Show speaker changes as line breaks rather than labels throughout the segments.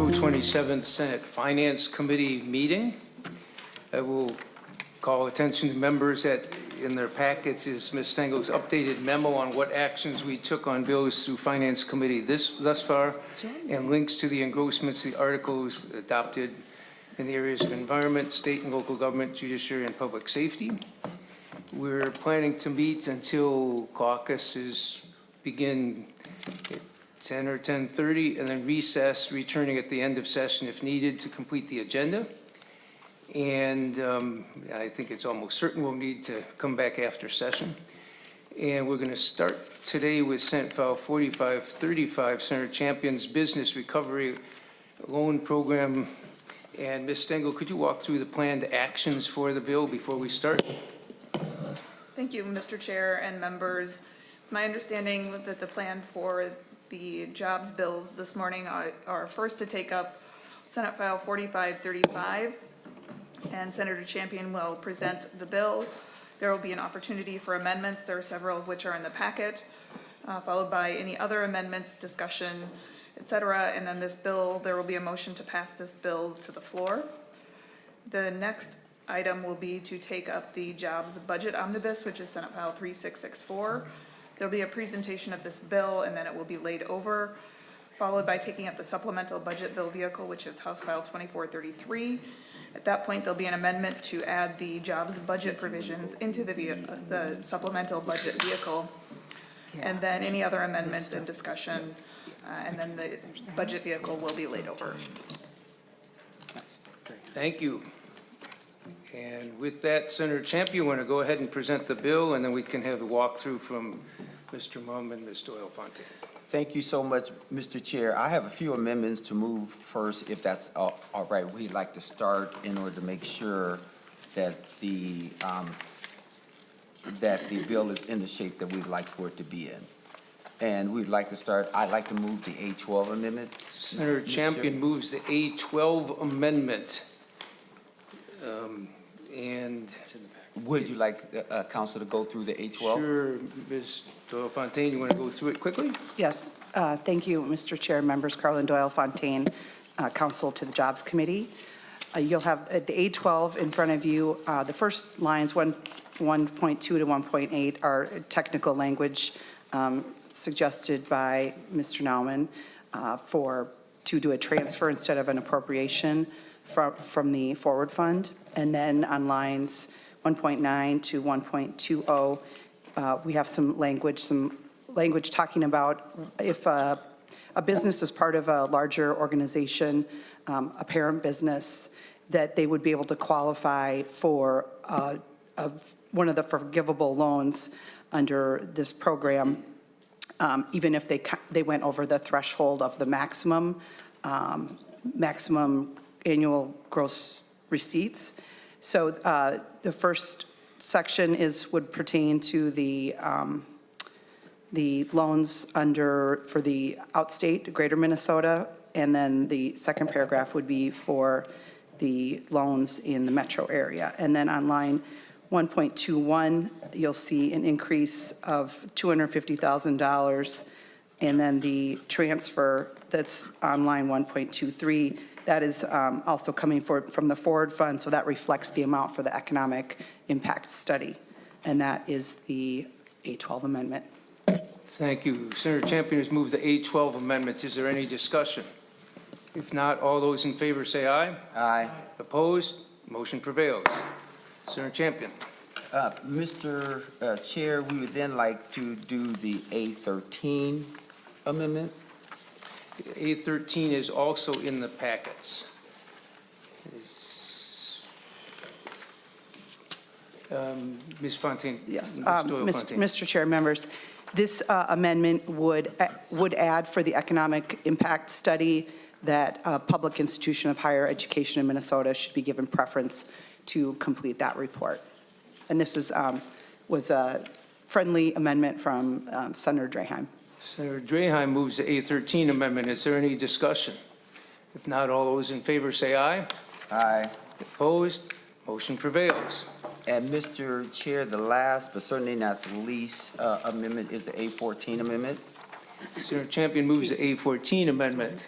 April 27th Senate Finance Committee meeting. I will call attention to members that in their packets is Ms. Stengel's updated memo on what actions we took on bills through Finance Committee thus far, and links to the engrossments, the articles adopted in the areas of environment, state and local government, judiciary, and public safety. We're planning to meet until caucuses begin at 10 or 10:30, and then recess, returning at the end of session if needed to complete the agenda. And I think it's almost certain we'll need to come back after session. And we're going to start today with Senate File 4535, Senator Champion's Business Recovery Loan Program. And Ms. Stengel, could you walk through the planned actions for the bill before we start?
Thank you, Mr. Chair and members. It's my understanding that the plan for the jobs bills this morning are first to take up Senate File 4535, and Senator Champion will present the bill. There will be an opportunity for amendments. There are several of which are in the packet, followed by any other amendments, discussion, etc. And then this bill, there will be a motion to pass this bill to the floor. The next item will be to take up the jobs budget omnibus, which is Senate File 3664. There'll be a presentation of this bill, and then it will be laid over, followed by taking up the supplemental budget bill vehicle, which is House File 2433. At that point, there'll be an amendment to add the jobs budget provisions into the supplemental budget vehicle, and then any other amendments and discussion, and then the budget vehicle will be laid over.
Thank you. And with that, Senator Champion, you want to go ahead and present the bill, and then we can have a walkthrough from Mr. Mum and Ms. Doyle-Fontaine.
Thank you so much, Mr. Chair. I have a few amendments to move first, if that's all right. We'd like to start in order to make sure that the bill is in the shape that we'd like for it to be in. And we'd like to start, I'd like to move the A12 amendment.
Senator Champion moves the A12 amendment. And
would you like Council to go through the A12?
Sure, Ms. Doyle-Fontaine, you want to go through it quickly?
Yes, thank you, Mr. Chair, members. Carolyn Doyle-Fontaine, Counsel to the Jobs Committee. You'll have the A12 in front of you. The first lines, 1.2 to 1.8, are technical language suggested by Mr. Nauman to do a transfer instead of an appropriation from the forward fund. And then on lines 1.9 to 1.20, we have some language talking about if a business is part of a larger organization, a parent business, that they would be able to qualify for one of the forgivable loans under this program, even if they went over the threshold of the maximum annual gross receipts. So the first section would pertain to the loans for the outstate, Greater Minnesota, and then the second paragraph would be for the loans in the metro area. And then on line 1.21, you'll see an increase of $250,000, and then the transfer that's on line 1.23, that is also coming from the forward fund, so that reflects the amount for the economic impact study, and that is the A12 amendment.
Thank you. Senator Champion has moved the A12 amendment. Is there any discussion? If not, all those in favor say aye.
Aye.
Opposed? Motion prevails. Senator Champion.
Mr. Chair, we would then like to do the A13 amendment.
A13 is also in the packets. Ms. Fontaine.
Yes,
Ms. Doyle-Fontaine.
Mr. Chair, members, this amendment would add for the economic impact study that a public institution of higher education in Minnesota should be given preference to complete that report. And this was a friendly amendment from Senator Draheim.
Senator Draheim moves the A13 amendment. Is there any discussion? If not, all those in favor say aye.
Aye.
Opposed? Motion prevails.
And Mr. Chair, the last but certainly not the least amendment is the A14 amendment.
Senator Champion moves the A14 amendment.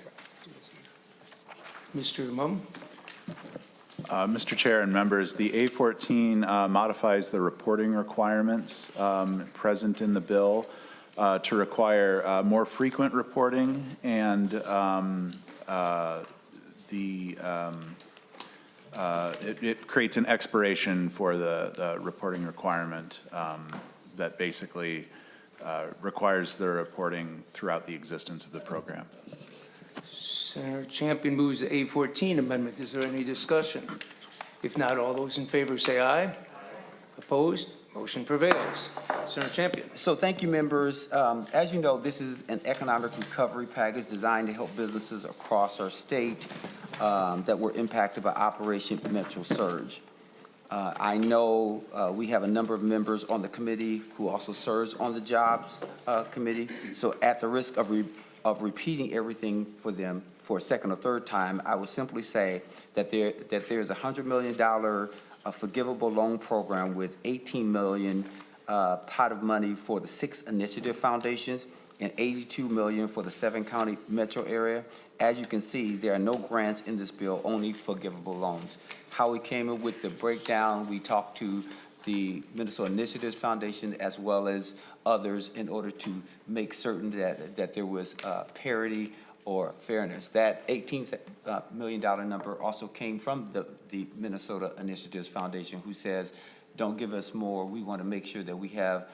Mr. Mum?
Mr. Chair and members, the A14 modifies the reporting requirements present in the bill to require more frequent reporting, and it creates an expiration for the reporting requirement that basically requires the reporting throughout the existence of the program.
Senator Champion moves the A14 amendment. Is there any discussion? If not, all those in favor say aye. Opposed? Motion prevails. Senator Champion.
So thank you, members. As you know, this is an economic recovery package designed to help businesses across our state that were impacted by Operation Metro Surge. I know we have a number of members on the committee who also serves on the Jobs Committee. So at the risk of repeating everything for them for a second or third time, I would simply say that there's a $100 million forgivable loan program with $18 million pot of money for the 6 initiative foundations and $82 million for the 7-county metro area. As you can see, there are no grants in this bill, only forgivable loans. How we came in with the breakdown, we talked to the Minnesota Initiatives Foundation as well as others in order to make certain that there was parity or fairness. That $18 million number also came from the Minnesota Initiatives Foundation, who says, don't give us more. We want to make sure that we have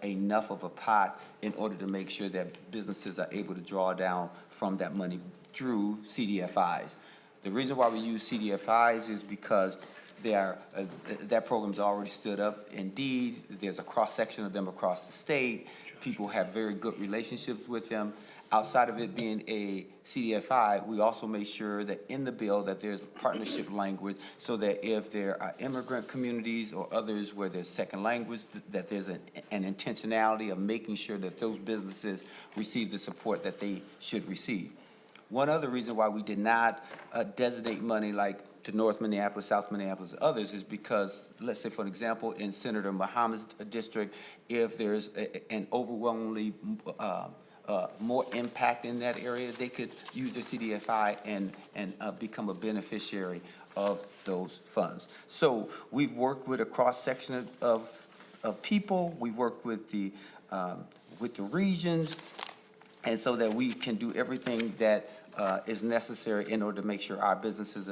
enough of a pot in order to make sure that businesses are able to draw down from that money through CDFIs. The reason why we use CDFIs is because that program's already stood up. Indeed, there's a cross-section of them across the state. People have very good relationships with them. Outside of it being a CDFI, we also make sure that in the bill that there's partnership language so that if there are immigrant communities or others where there's second language, that there's an intentionality of making sure that those businesses receive the support that they should receive. One other reason why we did not designate money like to North Minneapolis, South Minneapolis, and others is because, let's say, for an example, in Senator Muhammad's district, if there's an overwhelmingly more impact in that area, they could use the CDFI and become a beneficiary of those funds. So we've worked with a cross-section of people. We've worked with the regions, and so that we can do everything that is necessary in order to make sure our businesses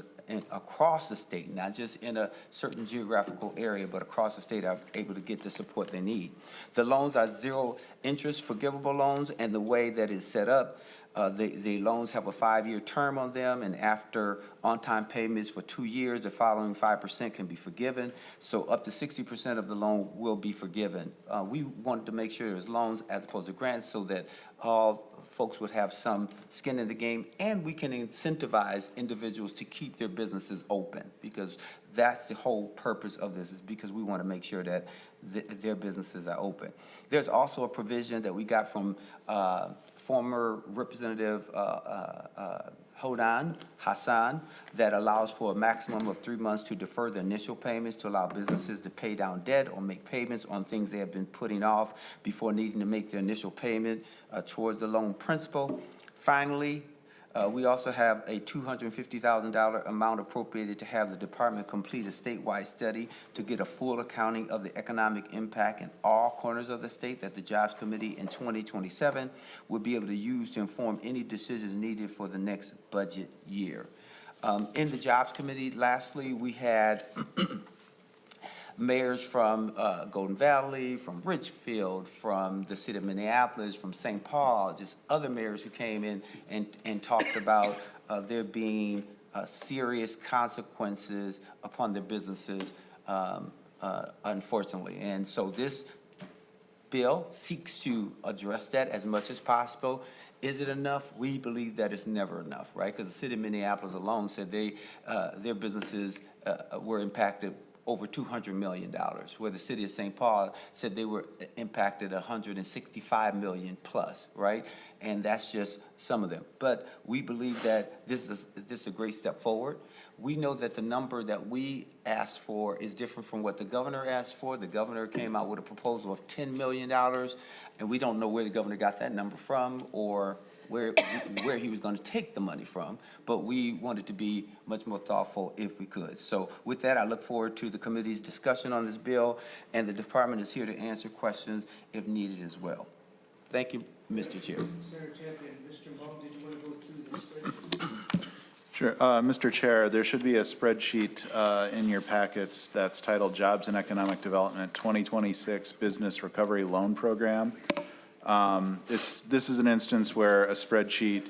across the state, not just in a certain geographical area, but across the state are able to get the support they need. The loans are zero interest forgivable loans, and the way that it's set up, the loans have a 5-year term on them, and after on-time payments for 2 years, the following 5% can be forgiven. So up to 60% of the loan will be forgiven. We wanted to make sure there's loans as opposed to grants so that all folks would have some skin in the game, and we can incentivize individuals to keep their businesses open, because that's the whole purpose of this, is because we want to make sure that their businesses are open. There's also a provision that we got from former Representative Hodan Hassan that allows for a maximum of 3 months to defer the initial payments to allow businesses to pay down debt or make payments on things they have been putting off before needing to make the initial payment towards the loan principal. Finally, we also have a $250,000 amount appropriated to have the department complete a statewide study to get a full accounting of the economic impact in all corners of the state that the Jobs Committee in 2027 will be able to use to inform any decisions needed for the next budget year. In the Jobs Committee, lastly, we had mayors from Golden Valley, from Richfield, from the city of Minneapolis, from St. Paul, just other mayors who came in and talked about there being serious consequences upon their businesses, unfortunately. And so this bill seeks to address that as much as possible. Is it enough? We believe that it's never enough, right? Because the city of Minneapolis alone said their businesses were impacted over $200 million, where the city of St. Paul said they were impacted $165 million plus, right? And that's just some of them. But we believe that this is a great step forward. We know that the number that we asked for is different from what the governor asked for. The governor came out with a proposal of $10 million, and we don't know where the governor got that number from or where he was going to take the money from, but we wanted to be much more thoughtful if we could. So with that, I look forward to the committee's discussion on this bill, and the department is here to answer questions if needed as well. Thank you, Mr. Chair.
Senator Champion, Mr. Baum, did you want to go through the spreadsheet?
Sure. Mr. Chair, there should be a spreadsheet in your packets that's titled Jobs and Economic Development 2026 Business Recovery Loan Program. This is an instance where a spreadsheet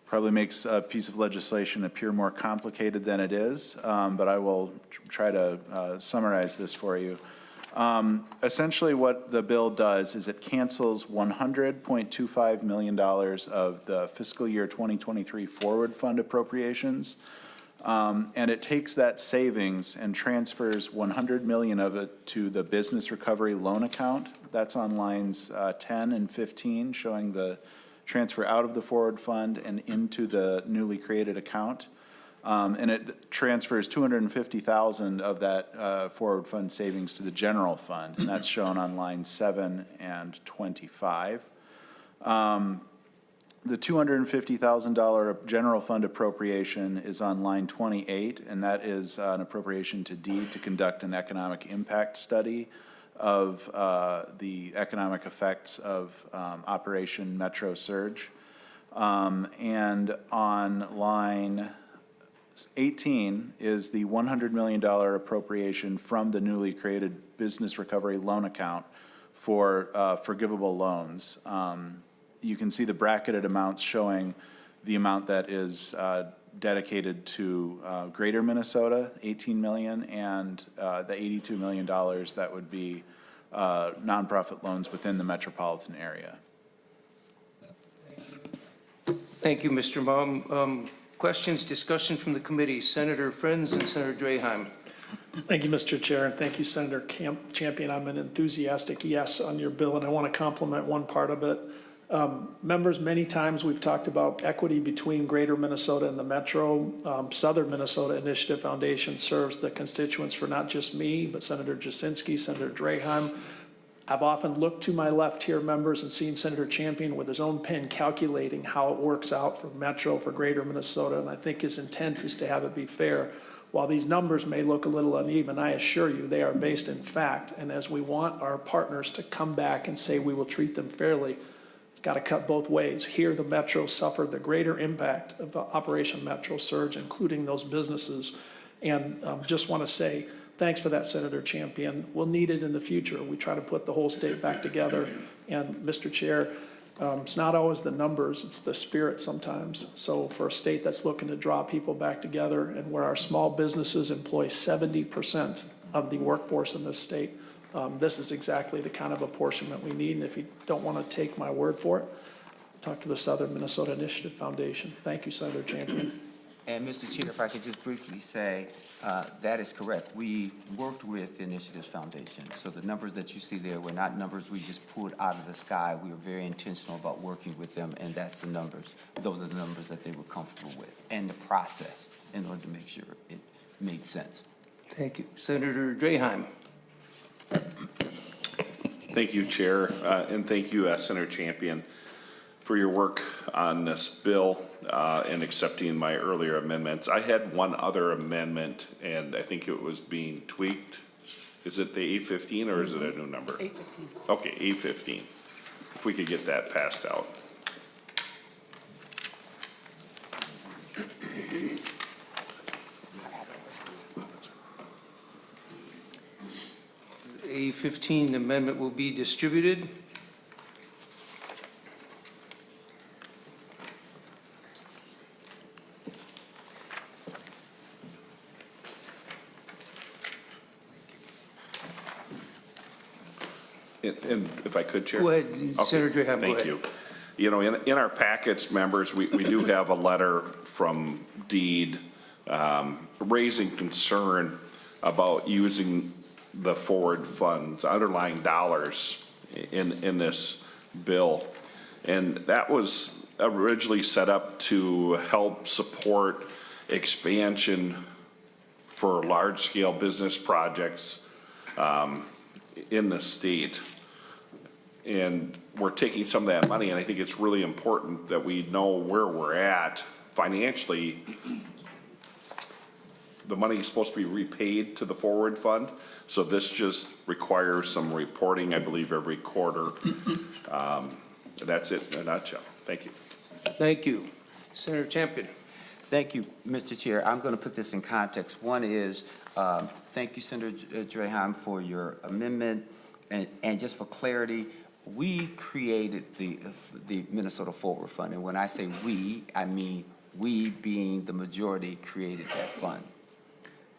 probably makes a piece of legislation appear more complicated than it is, but I will try to summarize this for you. Essentially what the bill does is it cancels $100.25 million of the fiscal year 2023 forward fund appropriations, and it takes that savings and transfers $100 million of it to the business recovery loan account. That's on lines 10 and 15, showing the transfer out of the forward fund and into the newly created account. And it transfers $250,000 of that forward fund savings to the general fund, and that's shown on lines 7 and 25. The $250,000 general fund appropriation is on line 28, and that is an appropriation to deed to conduct an economic impact study of the economic effects of Operation Metro Surge. And on line 18 is the $100 million appropriation from the newly created business recovery loan account for forgivable loans. You can see the bracketed amounts showing the amount that is dedicated to Greater Minnesota, 18 million, and the $82 million that would be nonprofit loans within the metropolitan area.
Thank you, Mr. Baum. Questions, discussion from the committee. Senator Friends and Senator Draheim.
Thank you, Mr. Chair, and thank you, Senator Champion. I'm an enthusiastic yes on your bill, and I want to compliment one part of it. Members, many times we've talked about equity between Greater Minnesota and the Metro. Southern Minnesota Initiative Foundation serves the constituents for not just me, but Senator Jasinski, Senator Draheim. I've often looked to my left here, members, and seen Senator Champion with his own pen calculating how it works out for Metro, for Greater Minnesota, and I think his intent is to have it be fair. While these numbers may look a little uneven, I assure you they are based in fact, and as we want our partners to come back and say we will treat them fairly, it's got to cut both ways. Here, the Metro suffered the greater impact of Operation Metro Surge, including those businesses, and just want to say, thanks for that, Senator Champion. We'll need it in the future. We try to put the whole state back together. And Mr. Chair, it's not always the numbers, it's the spirit sometimes. So for a state that's looking to draw people back together and where our small businesses employ 70% of the workforce in this state, this is exactly the kind of apportionment we need. And if you don't want to take my word for it, talk to the Southern Minnesota Initiative Foundation. Thank you, Senator Champion.
And Mr. Chair, if I could just briefly say, that is correct. We worked with the Initiatives Foundation. So the numbers that you see there were not numbers we just pulled out of the sky. We were very intentional about working with them, and that's the numbers. Those are the numbers that they were comfortable with, and the process in order to make sure it made sense.
Thank you. Senator Draheim.
Thank you, Chair, and thank you, Senator Champion, for your work on this bill and accepting my earlier amendments. I had one other amendment, and I think it was being tweaked. Is it the 815 or is it a new number?
815.
Okay, 815. If we could get that passed out.
A 15 amendment will be distributed.
And if I could, Chair?
Go ahead,
Okay,
Senator Draheim, go
thank
ahead.
you. You know, in our packets, members, we do have a letter from DEED raising concern about using the forward funds, underlying dollars in this bill. And that was originally set up to help support expansion for large-scale business projects in the state. And we're taking some of that money, and I think it's really important that we know where we're at financially. The money is supposed to be repaid to the forward fund, so this just requires some reporting, I believe, every quarter. That's it in a nutshell. Thank you.
Thank you. Senator Champion.
Thank you, Mr. Chair. I'm going to put this in context. One is, thank you, Senator Drahan, for your amendment. And just for clarity, we created the Minnesota Forward Fund. And when I say we, I mean we being the majority created that fund.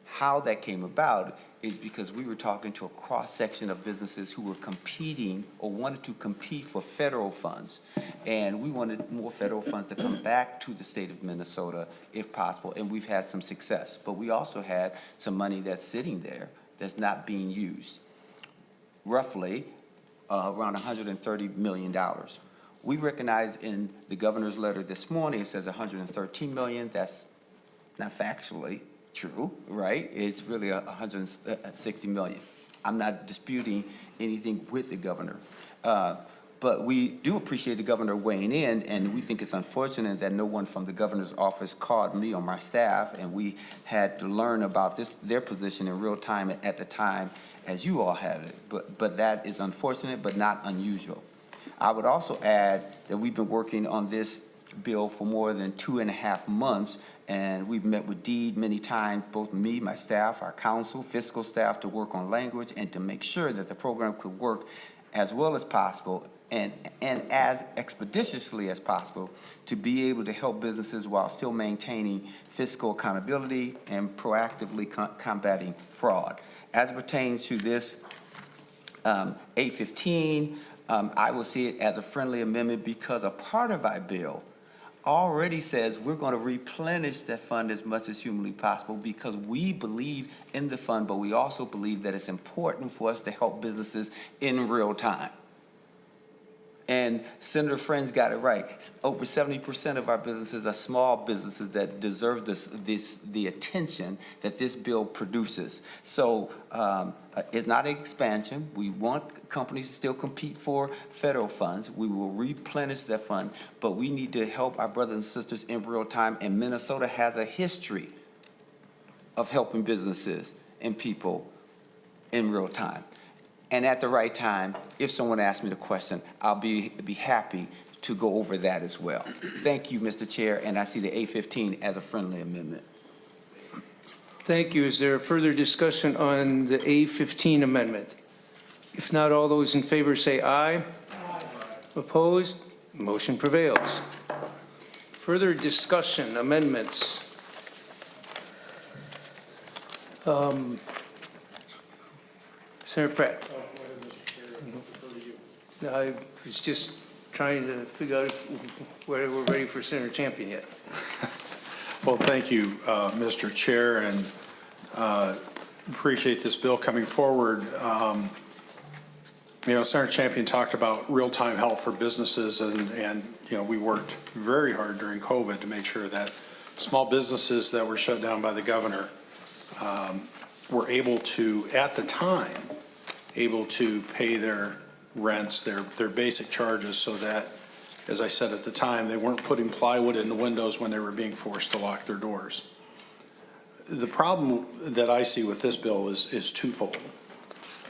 How that came about is because we were talking to a cross-section of businesses who were competing or wanted to compete for federal funds. And we wanted more federal funds to come back to the state of Minnesota if possible, and we've had some success. But we also had some money that's sitting there that's not being used, roughly around $130 million. We recognize in the governor's letter this morning, it says $113 million. That's not factually true, right? It's really $160 million. I'm not disputing anything with the governor. But we do appreciate the governor weighing in, and we think it's unfortunate that no one from the governor's office called me or my staff, and we had to learn about their position in real time at the time as you all had it. But that is unfortunate, but not unusual. I would also add that we've been working on this bill for more than 2.5 months, and we've met with DEED many times, both me, my staff, our council, fiscal staff, to work on language and to make sure that the program could work as well as possible and as expeditiously as possible to be able to help businesses while still maintaining fiscal accountability and proactively combating fraud. As it pertains to this 815, I will see it as a friendly amendment because a part of our bill already says we're going to replenish that fund as much as humanly possible because we believe in the fund, but we also believe that it's important for us to help businesses in real time. And Senator Friends got it right. Over 70% of our businesses are small businesses that deserve the attention that this bill produces. So it's not an expansion. We want companies to still compete for federal funds. We will replenish that fund, but we need to help our brothers and sisters in real time. And Minnesota has a history of helping businesses and people in real time. And at the right time, if someone asks me the question, I'll be happy to go over that as well. Thank you, Mr. Chair, and I see the 815 as a friendly amendment.
Thank you. Is there further discussion on the A15 amendment? If not, all those in favor say aye. Aye. Opposed? Motion prevails. Further discussion, amendments. Senator Pratt. I was just trying to figure out whether we're ready for Senator Champion yet.
Well, thank you, Mr. Chair, and appreciate this bill coming forward. You know, Senator Champion talked about real-time help for businesses, and you know, we worked very hard during COVID to make sure that small businesses that were shut down by the governor were able to, at the time, able to pay their rents, their basic charges, so that, as I said at the time, they weren't putting plywood in the windows when they were being forced to lock their doors. The problem that I see with this bill is twofold.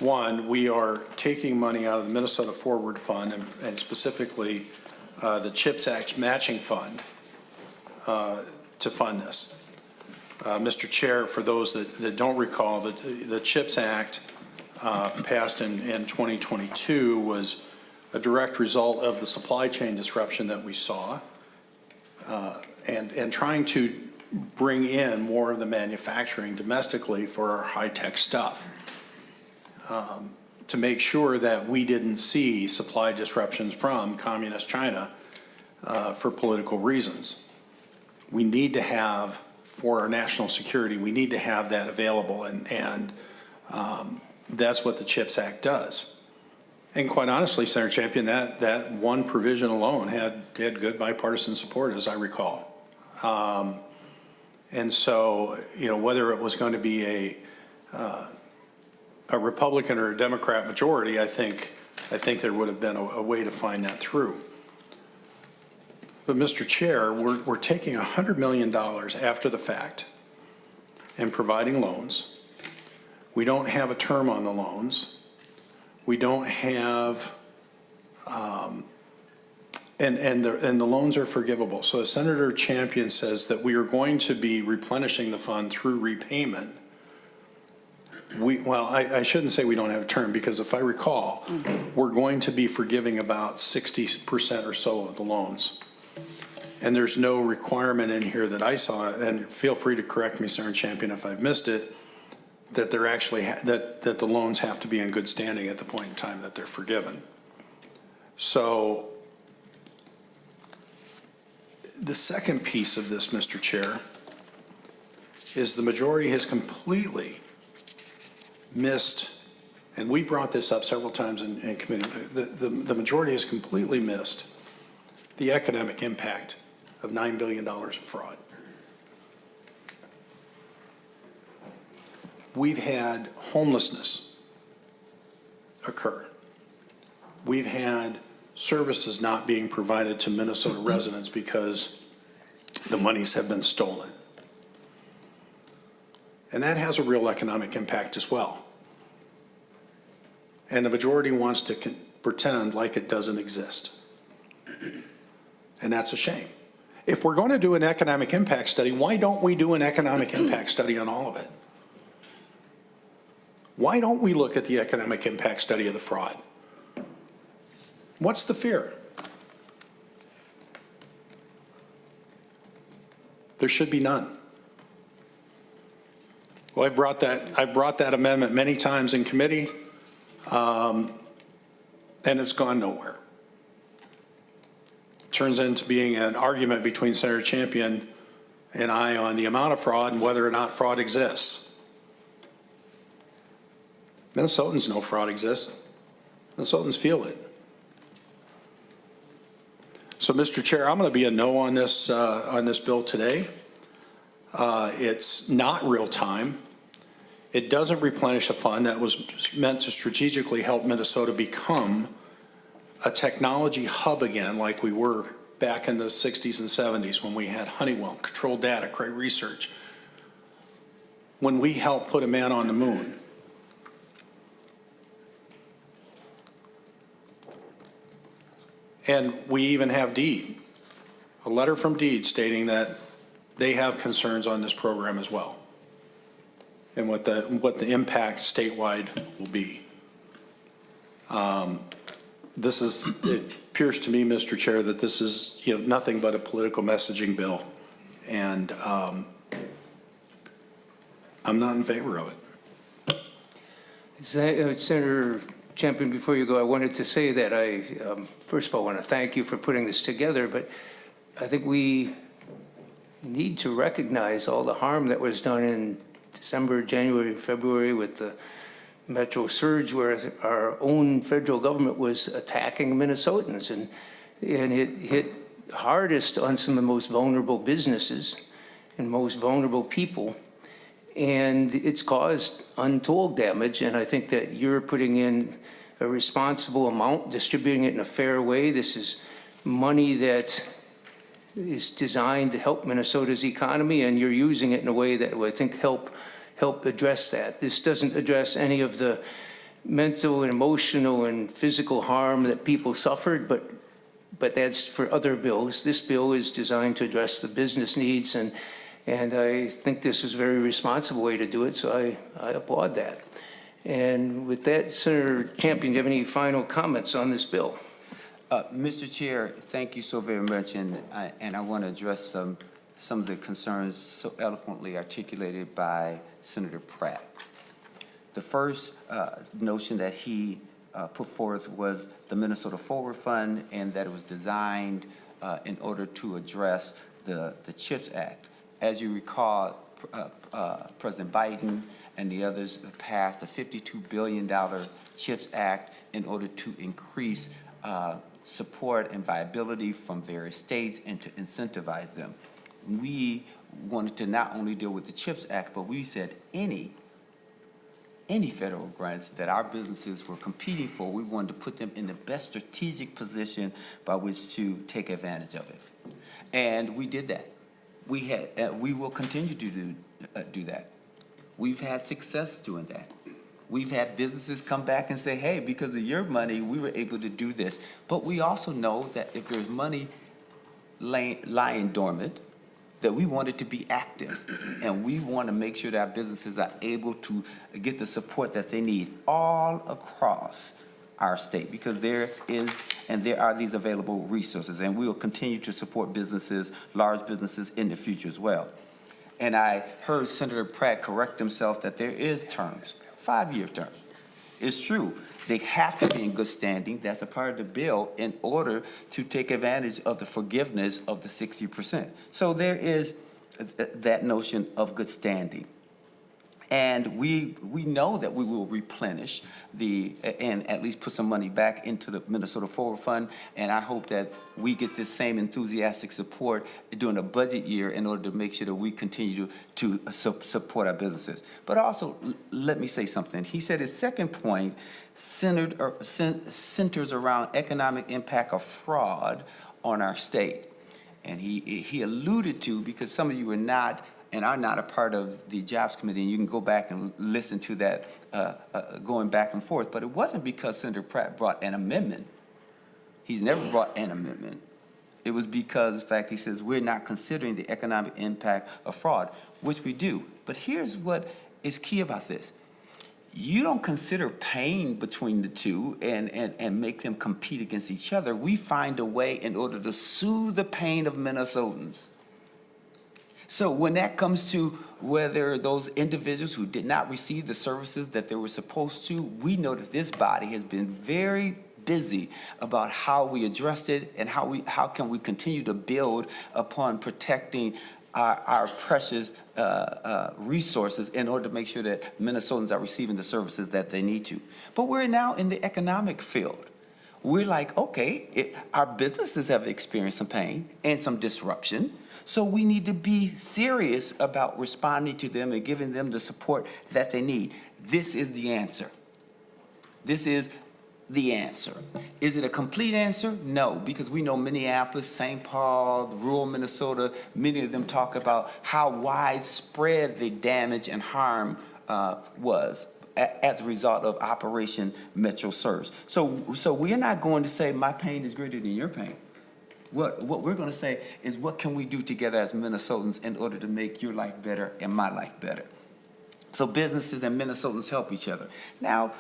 One, we are taking money out of the Minnesota Forward Fund and specifically the CHIPS Act matching fund to fund this. Mr. Chair, for those that don't recall, the CHIPS Act passed in 2022 was a direct result of the supply chain disruption that we saw and trying to bring in more of the manufacturing domestically for our high-tech stuff to make sure that we didn't see supply disruptions from communist China for political reasons. We need to have, for our national security, we need to have that available, and that's what the CHIPS Act does. And quite honestly, Senator Champion, that one provision alone had good bipartisan support, as I recall. And so, you know, whether it was going to be a Republican or a Democrat majority, I think I think there would have been a way to find that through. But Mr. Chair, we're taking $100 million after the fact and providing loans. We don't have a term on the loans. We don't have, and the loans are forgivable. So as Senator Champion says that we are going to be replenishing the fund through repayment. Well, I shouldn't say we don't have a term, because if I recall, we're going to be forgiving about 60% or so of the loans. And there's no requirement in here that I saw, and feel free to correct me, Senator Champion, if I've missed it, that they're actually, that the loans have to be in good standing at the point in time that they're forgiven. So the second piece of this, Mr. Chair, is the majority has completely missed, and we brought this up several times in committee, the majority has completely missed the economic impact of $9 billion of fraud. We've had homelessness occur. We've had services not being provided to Minnesota residents because the monies have been stolen. And that has a real economic impact as well. And the majority wants to pretend like it doesn't exist. And that's a shame. If we're going to do an economic impact study, why don't we do an economic impact study on all of it? Why don't we look at the economic impact study of the fraud? What's the fear? There should be none. Well, I've brought that amendment many times in committee, and it's gone nowhere. Turns into being an argument between Senator Champion and I on the amount of fraud and whether or not fraud exists. Minnesotans know fraud exists. Minnesotans feel it. So, Mr. Chair, I'm going to be a no on this bill today. It's not real time. It doesn't replenish a fund that was meant to strategically help Minnesota become a technology hub again, like we were back in the 60s and 70s when we had Honeywell, controlled data, great research. When we helped put a man on the moon. And we even have DEED, a letter from DEED stating that they have concerns on this program as well, and what the impact statewide will be. It appears to me, Mr. Chair, that this is nothing but a political messaging bill, and I'm not in favor of it.
Senator Champion, before you go, I wanted to say that I, first of all, want to thank you for putting this together, but I think we need to recognize all the harm that was done in December, January, February with the Metro surge, where our own federal government was attacking Minnesotans, and it hit hardest on some of the most vulnerable businesses and most vulnerable people. And it's caused untold damage, and I think that you're putting in a responsible amount, distributing it in a fair way. This is money that is designed to help Minnesota's economy, and you're using it in a way that will, I think, help address that. This doesn't address any of the mental and emotional and physical harm that people suffered, but that's for other bills. This bill is designed to address the business needs, and I think this is a very responsible way to do it, so I applaud that. And with that, Senator Champion, do you have any final comments on this bill?
Mr. Chair, thank you so very much, and I want to address some of the concerns so eloquently articulated by Senator Pratt. The first notion that he put forth was the Minnesota Forward Fund, and that it was designed in order to address the CHIPS Act. As you recall, President Biden and the others passed a $52 billion CHIPS Act in order to increase support and viability from various states and to incentivize them. We wanted to not only deal with the CHIPS Act, but we said any any federal grants that our businesses were competing for, we wanted to put them in the best strategic position by which to take advantage of it. And we did that. We will continue to do that. We've had success doing that. We've had businesses come back and say, hey, because of your money, we were able to do this. But we also know that if there's money lying dormant, that we want it to be active. And we want to make sure that our businesses are able to get the support that they need all across our state, because there are these available resources, and we will continue to support businesses, large businesses in the future as well. And I heard Senator Pratt correct himself that there is terms, 5-year terms. It's true. They have to be in good standing. That's a part of the bill in order to take advantage of the forgiveness of the 60%. So there is that notion of good standing. And we know that we will replenish and at least put some money back into the Minnesota Forward Fund. And I hope that we get this same enthusiastic support during the budget year in order to make sure that we continue to support our businesses. But also, let me say something. He said his second point centers around economic impact of fraud on our state. And he alluded to, because some of you are not and are not a part of the Jobs Committee, and you can go back and listen to that going back and forth, but it wasn't because Senator Pratt brought an amendment. He's never brought an amendment. It was because, in fact, he says we're not considering the economic impact of fraud, which we do. But here's what is key about this. You don't consider pain between the two and make them compete against each other. We find a way in order to soothe the pain of Minnesotans. So when that comes to whether those individuals who did not receive the services that they were supposed to, we know that this body has been very busy about how we addressed it and how can we continue to build upon protecting our precious resources in order to make sure that Minnesotans are receiving the services that they need to. But we're now in the economic field. We're like, okay, our businesses have experienced some pain and some disruption. So we need to be serious about responding to them and giving them the support that they need. This is the answer. This is the answer. Is it a complete answer? No, because we know Minneapolis, St. Paul, rural Minnesota, many of them talk about how widespread the damage and harm was as a result of Operation Metro Surge. So we're not going to say my pain is greater than your pain. What we're going to say is, what can we do together as Minnesotans in order to make your life better and my life better? So businesses and Minnesotans help each other. Now,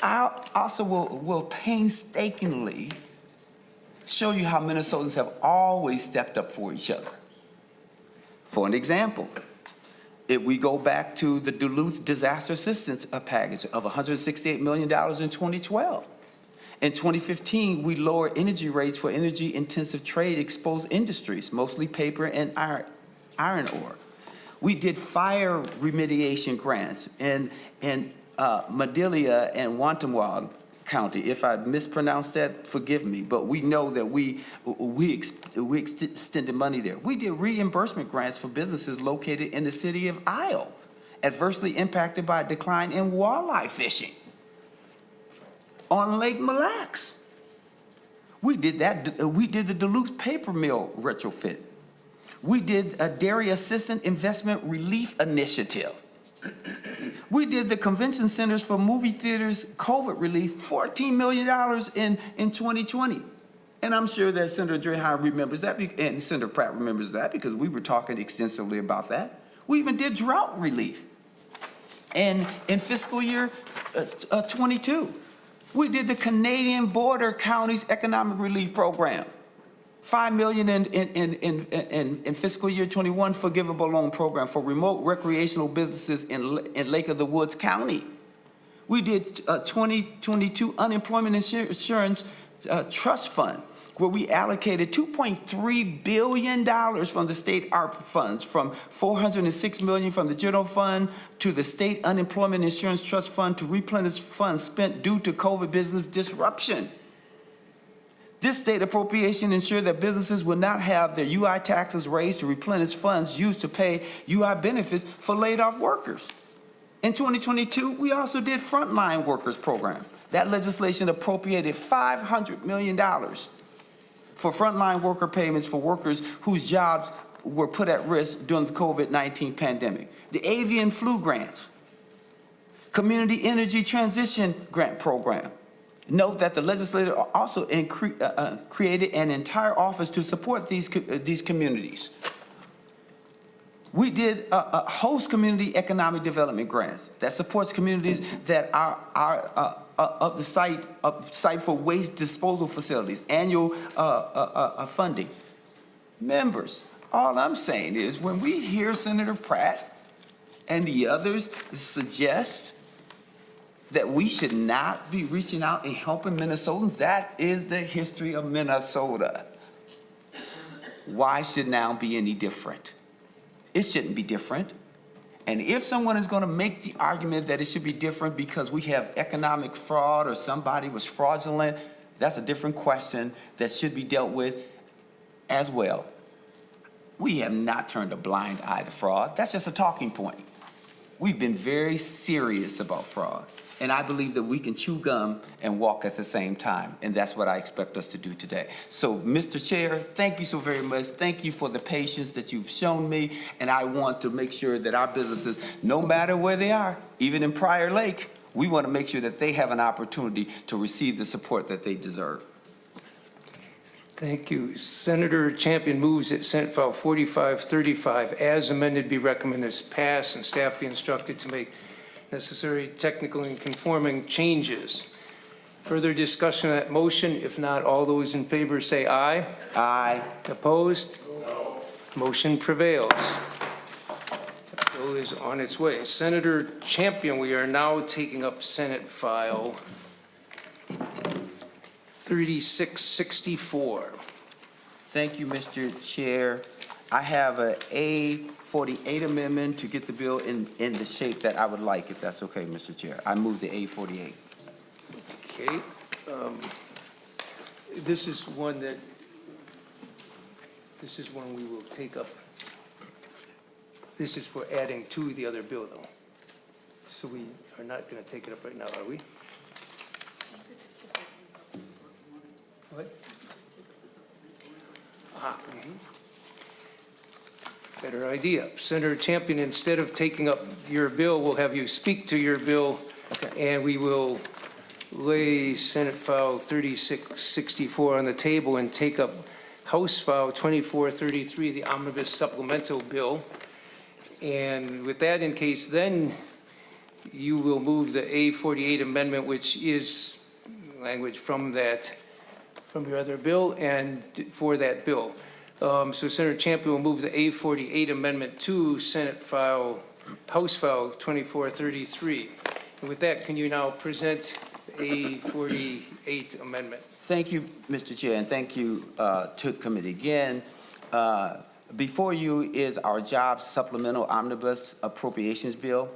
I also will painstakingly show you how Minnesotans have always stepped up for each other. For an example, if we go back to the Duluth disaster assistance package of $168 million in 2012. In 2015, we lowered energy rates for energy-intensive trade-exposed industries, mostly paper and iron ore. We did fire remediation grants in Madelia and Wantamwag County. If I mispronounced that, forgive me, but we know that we extended money there. We did reimbursement grants for businesses located in the city of Isle, adversely impacted by a decline in walleye fishing on Lake Mille Lacs. We did that. We did the Duluth paper mill retrofit. We did a dairy assistant investment relief initiative. We did the convention centers for movie theaters COVID relief, $14 million in 2020. And I'm sure that Senator Drehan remembers that, and Senator Pratt remembers that, because we were talking extensively about that. We even did drought relief. And in fiscal year 22, we did the Canadian Border Counties Economic Relief Program. $5 million in fiscal year 21 forgivable loan program for remote recreational businesses in Lake of the Woods County. We did 2022 unemployment insurance trust fund, where we allocated $2.3 billion from the state ARP funds, from $406 million from the general fund to the state unemployment insurance trust fund to replenish funds spent due to COVID business disruption. This state appropriation ensured that businesses would not have their UI taxes raised to replenish funds used to pay UI benefits for laid off workers. In 2022, we also did frontline workers program. That legislation appropriated $500 million for frontline worker payments for workers whose jobs were put at risk during the COVID-19 pandemic. The avian flu grants, community energy transition grant program. Note that the legislature also created an entire office to support these communities. We did a host community economic development grants that supports communities that are of the site for waste disposal facilities, annual funding. Members, all I'm saying is when we hear Senator Pratt and the others suggest that we should not be reaching out and helping Minnesotans, that is the history of Minnesota. Why should now be any different? It shouldn't be different. And if someone is going to make the argument that it should be different because we have economic fraud or somebody was fraudulent, that's a different question that should be dealt with as well. We have not turned a blind eye to fraud. That's just a talking point. We've been very serious about fraud. And I believe that we can chew gum and walk at the same time. And that's what I expect us to do today. So, Mr. Chair, thank you so very much. Thank you for the patience that you've shown me. And I want to make sure that our businesses, no matter where they are, even in Prior Lake, we want to make sure that they have an opportunity to receive the support that they deserve.
Thank you. Senator Champion moves that Senate File 4535 as amended be recommended as passed and staff be instructed to make necessary technical and conforming changes. Further discussion of that motion? If not, all those in favor say aye.
Aye.
Opposed? No. Motion prevails. The bill is on its way. Senator Champion, we are now taking up Senate File 3664.
Thank you, Mr. Chair. I have a A48 amendment to get the bill in the shape that I would like, if that's okay, Mr. Chair. I move the A48.
Okay. This is one we will take up. This is for adding to the other bill, though. So we are not going to take it up right now, are we? What? Better idea. Senator Champion, instead of taking up your bill, we'll have you speak to your bill, and we will lay Senate File 3664 on the table and take up House File 2433, the Omnibus Supplemental Bill. And with that in case, then you will move the A48 amendment, which is language from your other bill and for that bill. So Senator Champion will move the A48 amendment to House File 2433. And with that, can you now present the A48 amendment?
Thank you, Mr. Chair, and thank you to the committee again. Before you is our Jobs Supplemental Omnibus Appropriations Bill.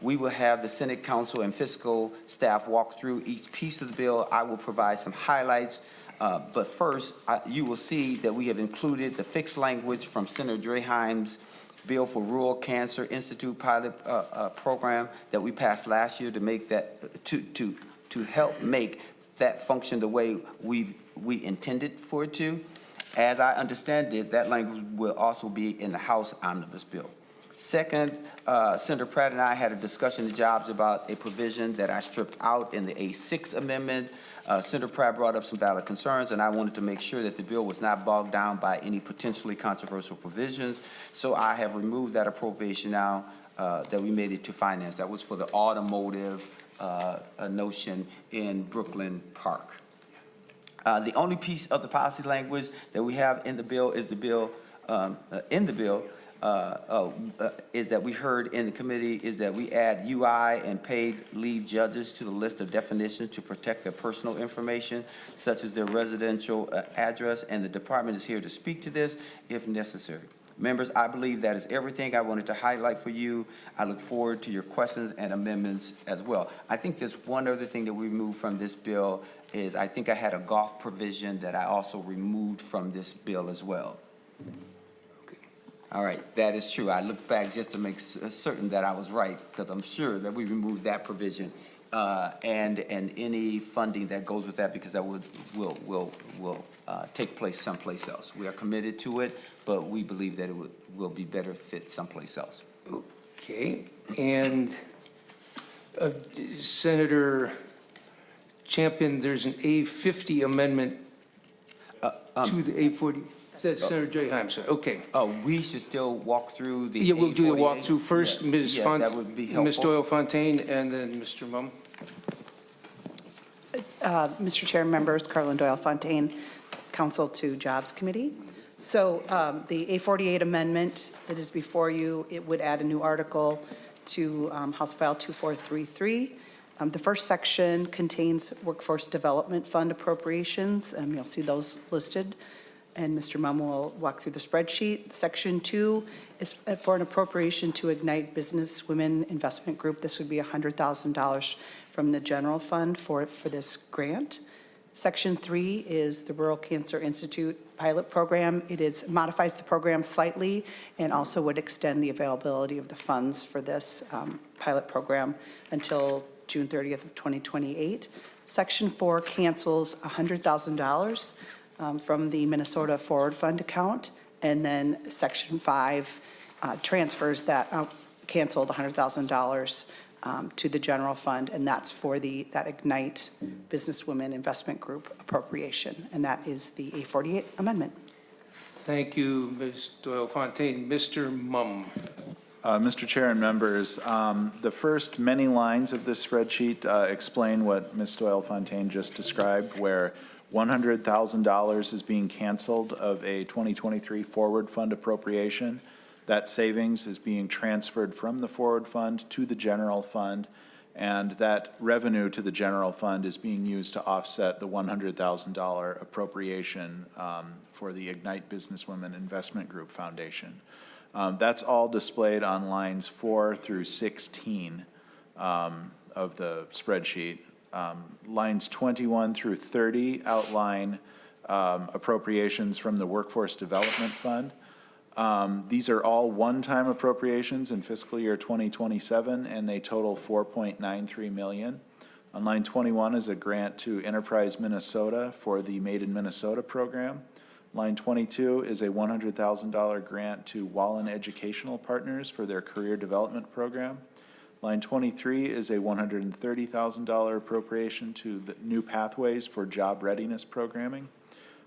We will have the Senate Council and fiscal staff walk through each piece of the bill. I will provide some highlights. But first, you will see that we have included the fixed language from Senator Draheim's bill for Rural Cancer Institute pilot program that we passed last year to make that to help make that function the way we intended for it to. As I understand it, that language will also be in the House Omnibus bill. Second, Senator Pratt and I had a discussion in the Jobs about a provision that I stripped out in the A6 amendment. Senator Pratt brought up some valid concerns, and I wanted to make sure that the bill was not bogged down by any potentially controversial provisions. So I have removed that appropriation now that we made it to finance. That was for the automotive notion in Brooklyn Park. The only piece of the policy language that we have in the bill is is that we heard in the committee is that we add UI and paid leave judges to the list of definitions to protect their personal information, such as their residential address, and the department is here to speak to this if necessary. Members, I believe that is everything I wanted to highlight for you. I look forward to your questions and amendments as well. I think there's one other thing that we removed from this bill is I think I had a golf provision that I also removed from this bill as well. All right, that is true. I looked back just to make certain that I was right, because I'm sure that we removed that provision, and any funding that goes with that, because that will take place someplace else. We are committed to it, but we believe that it will be better fit someplace else.
Okay, and Senator Champion, there's an A50 amendment to the A40. That's Senator Draheim, sir. Okay.
Oh, we should still walk through the
Yeah, we'll do the
A48?
walkthrough first,
Yeah,
Ms.
yeah, that would be
Ms.
helpful.
Doyle Fontaine, and then Mr. Mum.
Mr. Chair, members, Carlin Doyle Fontaine, Council to Jobs Committee. So the A48 amendment that is before you, it would add a new article to House File 2433. The first section contains Workforce Development Fund appropriations. You'll see those listed, and Mr. Mum will walk through the spreadsheet. Section 2 is for an appropriation to Ignite Business Women Investment Group. This would be $100,000 from the general fund for this grant. Section 3 is the Rural Cancer Institute pilot program. It modifies the program slightly and also would extend the availability of the funds for this pilot program until June 30th of 2028. Section 4 cancels $100,000 from the Minnesota Forward Fund account, and then Section 5 transfers that canceled $100,000 to the general fund, and that's for that Ignite Businesswomen Investment Group appropriation, and that is the A48 amendment.
Thank you, Ms. Doyle Fontaine. Mr. Mum.
Mr. Chair and members, the first many lines of this spreadsheet explain what Ms. Doyle Fontaine just described, where $100,000 is being canceled of a 2023 forward fund appropriation. That savings is being transferred from the forward fund to the general fund, and that revenue to the general fund is being used to offset the $100,000 appropriation for the Ignite Businesswomen Investment Group Foundation. That's all displayed on lines 4 through 16 of the spreadsheet. Lines 21 through 30 outline appropriations from the Workforce Development Fund. These are all one-time appropriations in fiscal year 2027, and they total $4.93 million. On line 21 is a grant to Enterprise Minnesota for the Made in Minnesota program. Line 22 is a $100,000 grant to Wallen Educational Partners for their career development program. Line 23 is a $130,000 appropriation to the New Pathways for job readiness programming.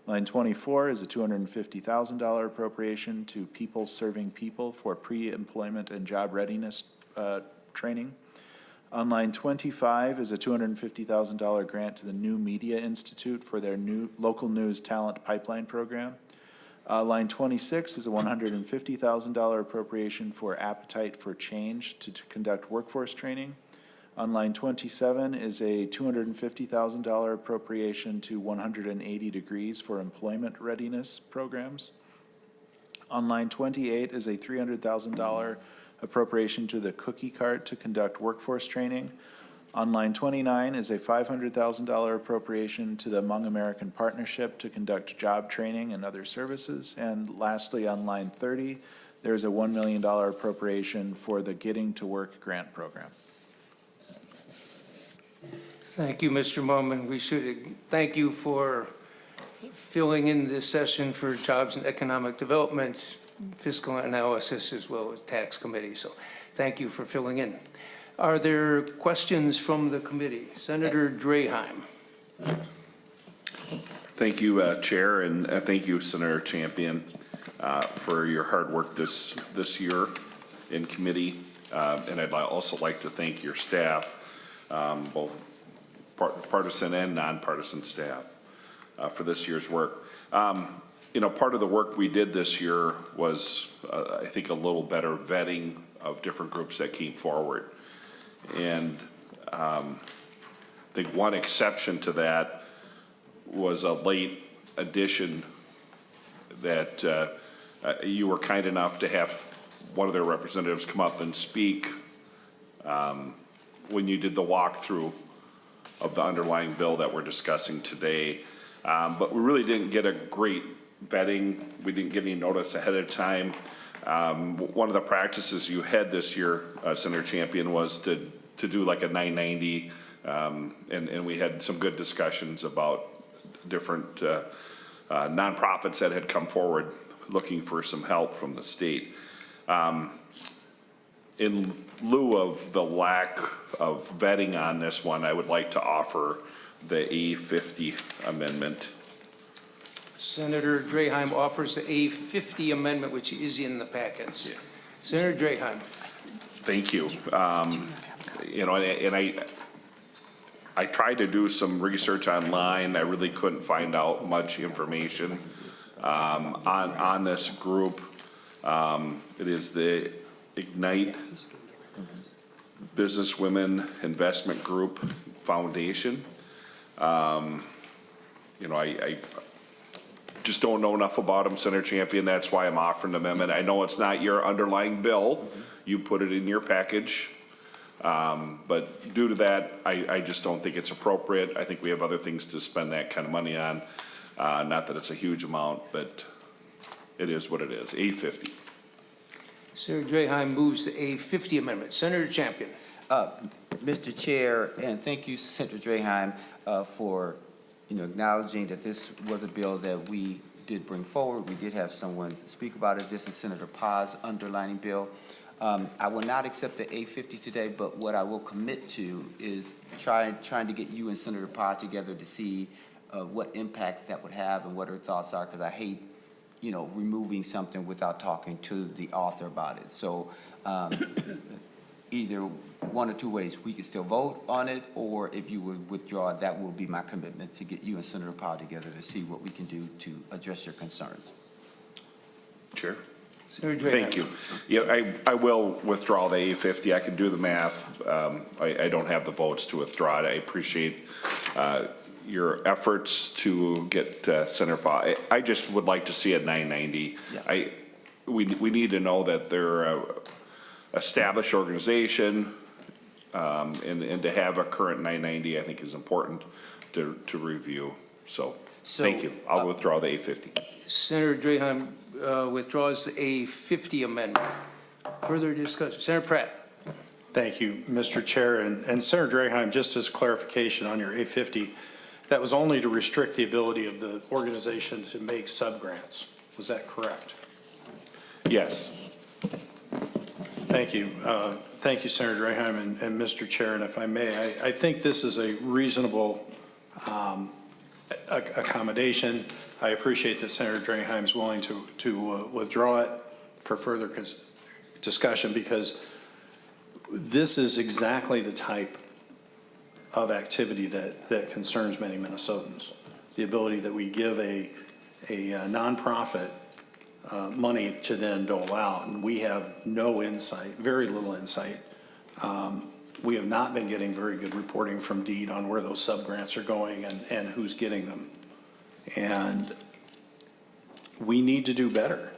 Line 24 is a $250,000 appropriation to People Serving People for pre-employment and job readiness training. On line 25 is a $250,000 grant to the New Media Institute for their new local news talent pipeline program. Line 26 is a $150,000 appropriation for Appetite for Change to conduct workforce training. On line 27 is a $250,000 appropriation to 180 Degrees for employment readiness programs. On line 28 is a $300,000 appropriation to the Cookie Cart to conduct workforce training. On line 29 is a $500,000 appropriation to the Hmong American Partnership to conduct job training and other services. And lastly, on line 30, there's a $1 million appropriation for the Getting to Work grant program.
Thank you, Mr. Mum, and we should thank you for filling in this session for Jobs and Economic Development, Fiscal Analysis, as well as Tax Committee. So thank you for filling in. Are there questions from the committee? Senator Draheim.
Thank you, Chair, and thank you, Senator Champion, for your hard work this year in committee. And I'd also like to thank your staff, both partisan and nonpartisan staff, for this year's work. You know, part of the work we did this year was, I think, a little better vetting of different groups that came forward. And I think one exception to that was a late addition that you were kind enough to have one of their representatives come up and speak when you did the walkthrough of the underlying bill that we're discussing today. But we really didn't get a great vetting. We didn't get any notice ahead of time. one of the practices you had this year, Senator Champion, was to do like a 990, and we had some good discussions about different nonprofits that had come forward looking for some help from the state. In lieu of the lack of vetting on this one, I would like to offer the A50 amendment.
Senator Draheim offers the A50 amendment, which is in the packets.
Yeah.
Senator Draheim.
Thank you. You know, and I tried to do some research online. I really couldn't find out much information on this group. It is the Ignite Businesswomen Investment Group Foundation. You know, I just don't know enough about them, Senator Champion. That's why I'm offering the amendment. I know it's not your underlying bill. You put it in your package. But due to that, I just don't think it's appropriate. I think we have other things to spend that kind of money on. Not that it's a huge amount, but it is what it is, A50.
Senator Draheim moves the A50 amendment. Senator Champion.
Mr. Chair, and thank you, Senator Draheim, for acknowledging that this was a bill that we did bring forward. We did have someone speak about it. This is Senator Paz's underlining bill. I will not accept the A50 today, but what I will commit to is trying to get you and Senator Paz together to see what impact that would have and what her thoughts are, because I hate removing something without talking to the author about it. So either one or two ways, we can still vote on it, or if you would withdraw, that will be my commitment to get you and Senator Paz together to see what we can do to address your concerns.
Chair.
Senator Draheim.
Thank you. Yeah, I will withdraw the A50. I can do the math. I don't have the votes to withdraw it. I appreciate your efforts to get Senator Paul. I just would like to see a 990. Yeah. We need to know that they're a established organization, and to have a current 990, I think, is important to review. So thank you. I'll withdraw the A50.
Senator Draheim withdraws the A50 amendment. Further discussion. Senator Pratt.
Thank you, Mr. Chair. And Senator Draheim, just as clarification on your A50, that was only to restrict the ability of the organization to make subgrants. Was that correct?
Yes.
Thank you. Thank you, Senator Draheim and Mr. Chair. And if I may, I think this is a reasonable accommodation. I appreciate that Senator Draheim is willing to withdraw it for further discussion, because this is exactly the type of activity that concerns many Minnesotans. The ability that we give a nonprofit money to then dole out, and we have no insight, very little insight. We have not been getting very good reporting from DEED on where those subgrants are going and who's getting them. And we need to do better.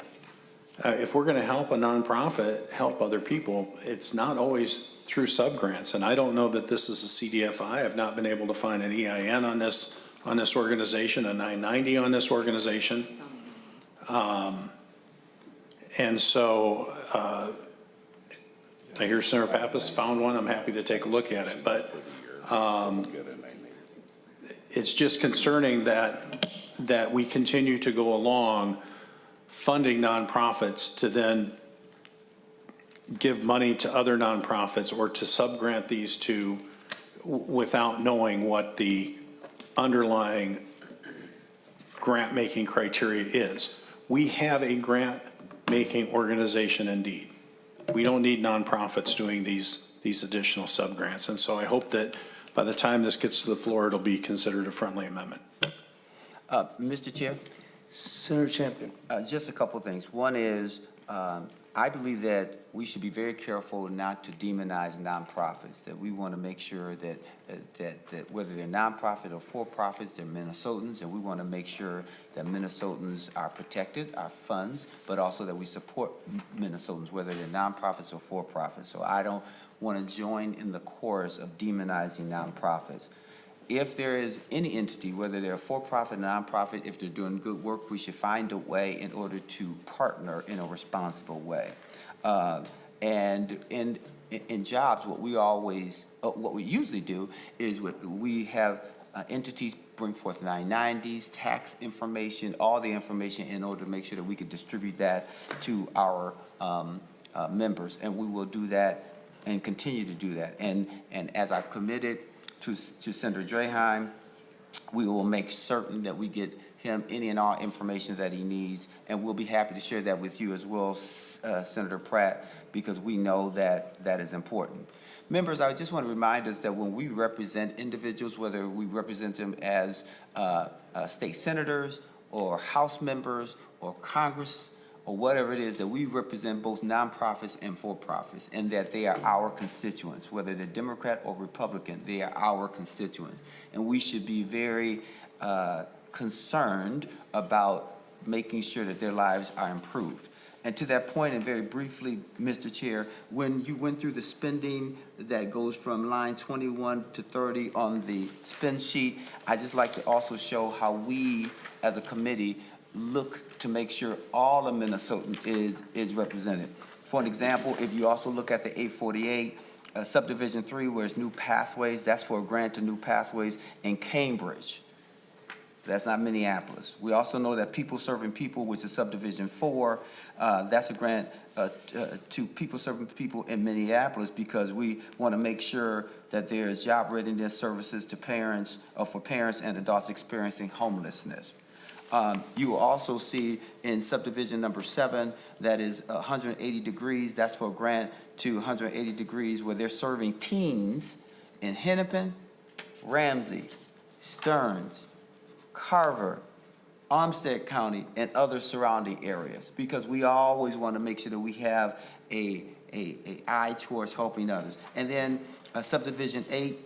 If we're going to help a nonprofit help other people, it's not always through subgrants. And I don't know that this is a CDFI. I've not been able to find an EIN on this organization, a 990 on this organization. And so I hear Senator Pappas found one. I'm happy to take a look at it. But it's just concerning that we continue to go along funding nonprofits to then give money to other nonprofits or to subgrant these to without knowing what the underlying grant-making criteria is. We have a grant-making organization indeed. We don't need nonprofits doing these additional subgrants. And so I hope that by the time this gets to the floor, it'll be considered a friendly amendment.
Mr. Chair?
Senator Champion.
Just a couple of things. One is, I believe that we should be very careful not to demonize nonprofits, that we want to make sure that whether they're nonprofit or for-profits, they're Minnesotans, and we want to make sure that Minnesotans are protected, our funds, but also that we support Minnesotans, whether they're nonprofits or for-profits. So I don't want to join in the chorus of demonizing nonprofits. if there is any entity, whether they're for-profit, nonprofit, if they're doing good work, we should find a way in order to partner in a responsible way. And in jobs, what we usually do is we have entities bring forth 990s, tax information, all the information in order to make sure that we can distribute that to our members. And we will do that and continue to do that. And as I've committed to Senator Draheim, we will make certain that we get him any and all information that he needs, and we'll be happy to share that with you as well, Senator Pratt, because we know that that is important. Members, I just want to remind us that when we represent individuals, whether we represent them as state senators or House members or Congress or whatever it is, that we represent both nonprofits and for-profits, and that they are our constituents, whether they're Democrat or Republican, they are our constituents. And we should be very concerned about making sure that their lives are improved. And to that point, and very briefly, Mr. Chair, when you went through the spending that goes from line 21 to 30 on the spend sheet, I just like to also show how we, as a committee, look to make sure all of Minnesota is represented. For an example, if you also look at the 848, subdivision 3, where it's new pathways, that's for a grant to new pathways in Cambridge. That's not Minneapolis. We also know that People Serving People, which is subdivision 4, that's a grant to People Serving People in Minneapolis, because we want to make sure that there is job readiness services to parents, or for parents and adults experiencing homelessness. You will also see in subdivision number 7, that is 180 degrees. That's for a grant to 180 degrees, where they're serving teens in Hennepin, Ramsey, Stearns, Carver, Olmsted County, and other surrounding areas, because we always want to make sure that we have a eye towards helping others. And then subdivision 8,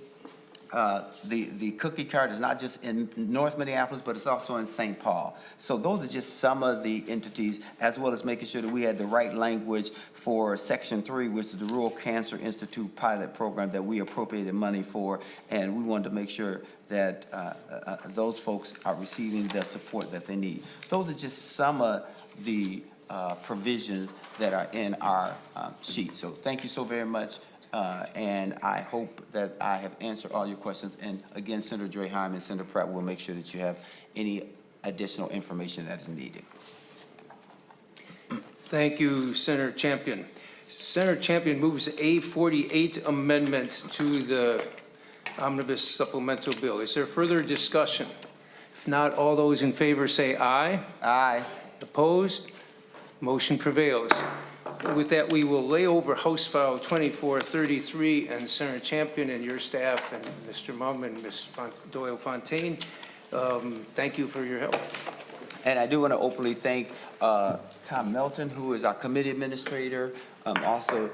the cookie cart is not just in North Minneapolis, but it's also in St. Paul. So those are just some of the entities, as well as making sure that we had the right language for Section 3, which is the Rural Cancer Institute pilot program that we appropriated money for, and we wanted to make sure that those folks are receiving the support that they need. Those are just some of the provisions that are in our sheet. So thank you so very much. And I hope that I have answered all your questions. And again, Senator Draheim and Senator Pratt will make sure that you have any additional information that is needed.
Thank you, Senator Champion. Senator Champion moves A48 amendment to the Omnibus Supplemental Bill. Is there further discussion? If not, all those in favor say aye.
Aye.
Opposed? Motion prevails. With that, we will lay over House File 2433, and Senator Champion and your staff and Mr. Mum and Ms. Doyle-Fontaine, thank you for your help.
And I do want to openly thank Tom Melton, who is our committee administrator, also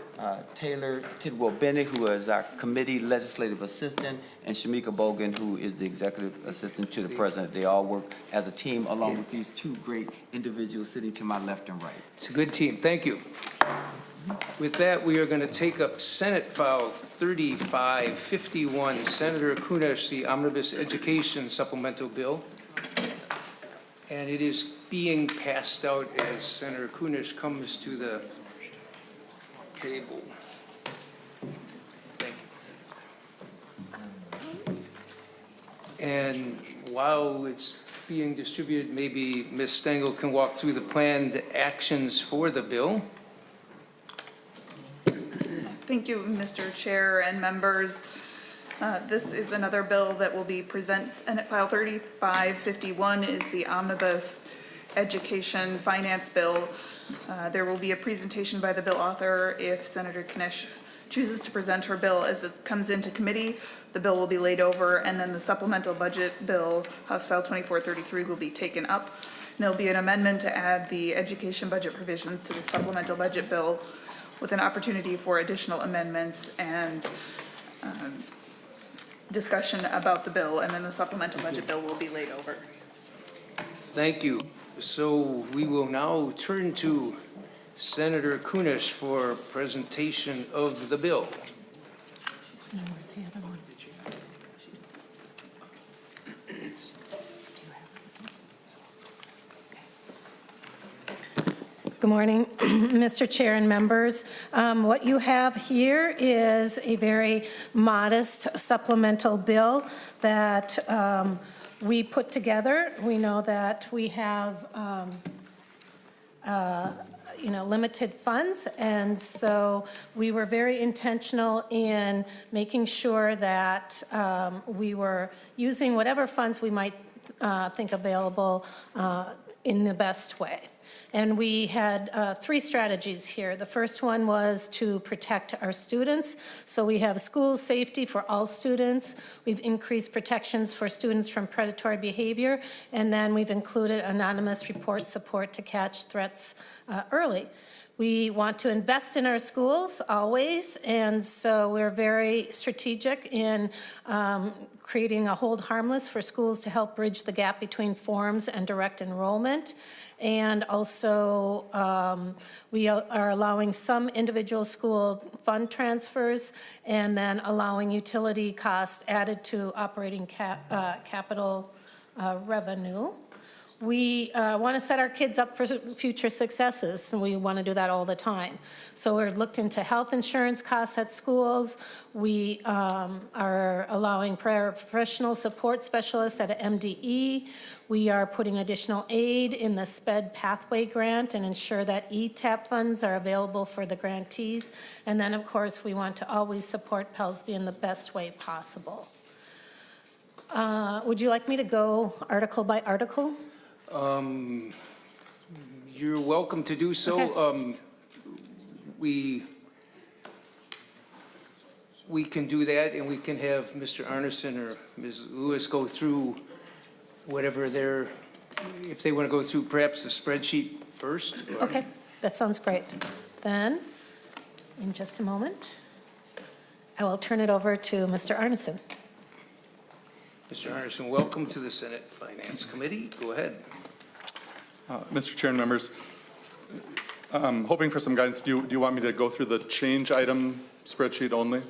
Taylor Tidwell-Bennett, who is our committee legislative assistant, and Shamika Bogan, who is the executive assistant to the president. They all work as a team, along with these two great individuals sitting to my left and right.
It's a good team. Thank you. With that, we are going to take up Senate File 3551, Senator Kunesh, the Omnibus Education Supplemental Bill. And it is being passed out as Senator Kunesh comes to the table. Thank you. And while it's being distributed, maybe Ms. Stengel can walk through the planned actions for the bill.
Thank you, Mr. Chair and members. This is another bill that will be Senate File 3551 is the Omnibus Education Finance Bill. There will be a presentation by the bill author. If Senator Kunesh chooses to present her bill as it comes into committee, the bill will be laid over, and then the supplemental budget bill, House File 2433, will be taken up. And there'll be an amendment to add the education budget provisions to the supplemental budget bill, with an opportunity for additional amendments and discussion about the bill, and then the supplemental budget bill will be laid over.
Thank you. So we will now turn to Senator Kunesh for presentation of the bill.
Where's the other one? Good morning, Mr. Chair and members. What you have here is a very modest supplemental bill that we put together. We know that we have limited funds, and so we were very intentional in making sure that we were using whatever funds we might think available in the best way. And we had 3 strategies here. The first one was to protect our students. So we have school safety for all students. We've increased protections for students from predatory behavior. And then we've included anonymous report support to catch threats early. We want to invest in our schools always. And so we're very strategic in creating a hold harmless for schools to help bridge the gap between forms and direct enrollment. And also, we are allowing some individual school fund transfers and then allowing utility costs added to operating capital revenue. We want to set our kids up for future successes, and we want to do that all the time. So we're looked into health insurance costs at schools. We are allowing professional support specialists at MDE. We are putting additional aid in the SPED pathway grant and ensure that ETAP funds are available for the grantees. And then, of course, we want to always support PELSB in the best way possible. Would you like me to go article by article?
You're welcome to do so.
Okay.
We can do that, and we can have Mr. Arneson or Ms. Lewis go through whatever if they want to go through perhaps the spreadsheet first. Or...
Okay, that sounds great. Then, in just a moment, I will turn it over to Mr. Arneson.
Mr. Arneson, welcome to the Senate Finance Committee. Go ahead.
Mr. Chair and members, hoping for some guidance. Do you want me to go through the change item spreadsheet only?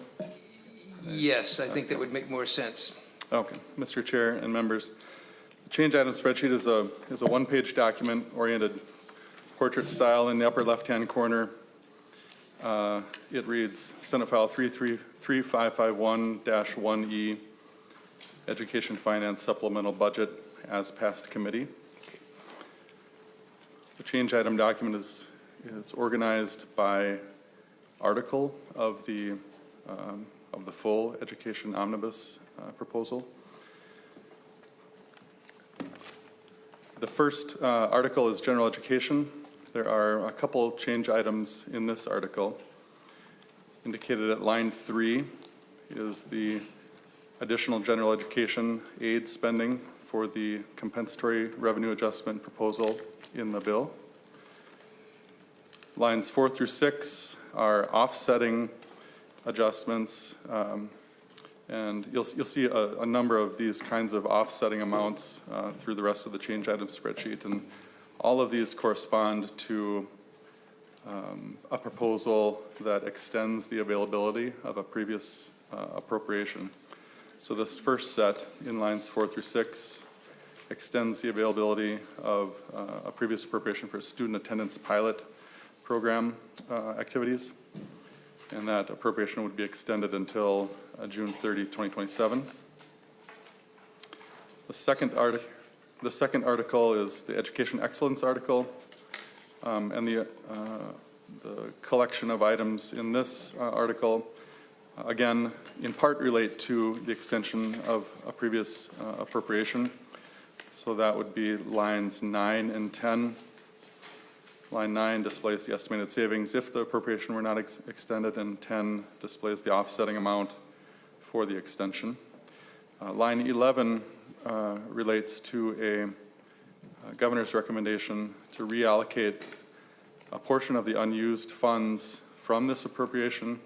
Yes, I think that would make more sense.
Okay, Mr. Chair and members, the change item spreadsheet is a one-page document oriented portrait style. In the upper left-hand corner, it reads Senate File 3551-1E, Education Finance Supplemental Budget as passed committee. The change item document is organized by article of the full education omnibus proposal. The first article is general education. There are a couple change items in this article. Indicated at line 3 is the additional general education aid spending for the compensatory revenue adjustment proposal in the bill. Lines 4 through 6 are offsetting adjustments, and you'll see a number of these kinds of offsetting amounts through the rest of the change item spreadsheet, and all of these correspond to a proposal that extends the availability of a previous appropriation. So this first set in lines 4 through 6 extends the availability of a previous appropriation for student attendance pilot program activities, and that appropriation would be extended until June 30, 2027. The second article is the education excellence article, and the collection of items in this article, again, in part relate to the extension of a previous appropriation. So that would be lines 9 and 10. Line 9 displays the estimated savings if the appropriation were not extended, and 10 displays the offsetting amount for the extension. Line 11 relates to a governor's recommendation to reallocate a portion of the unused funds from this appropriation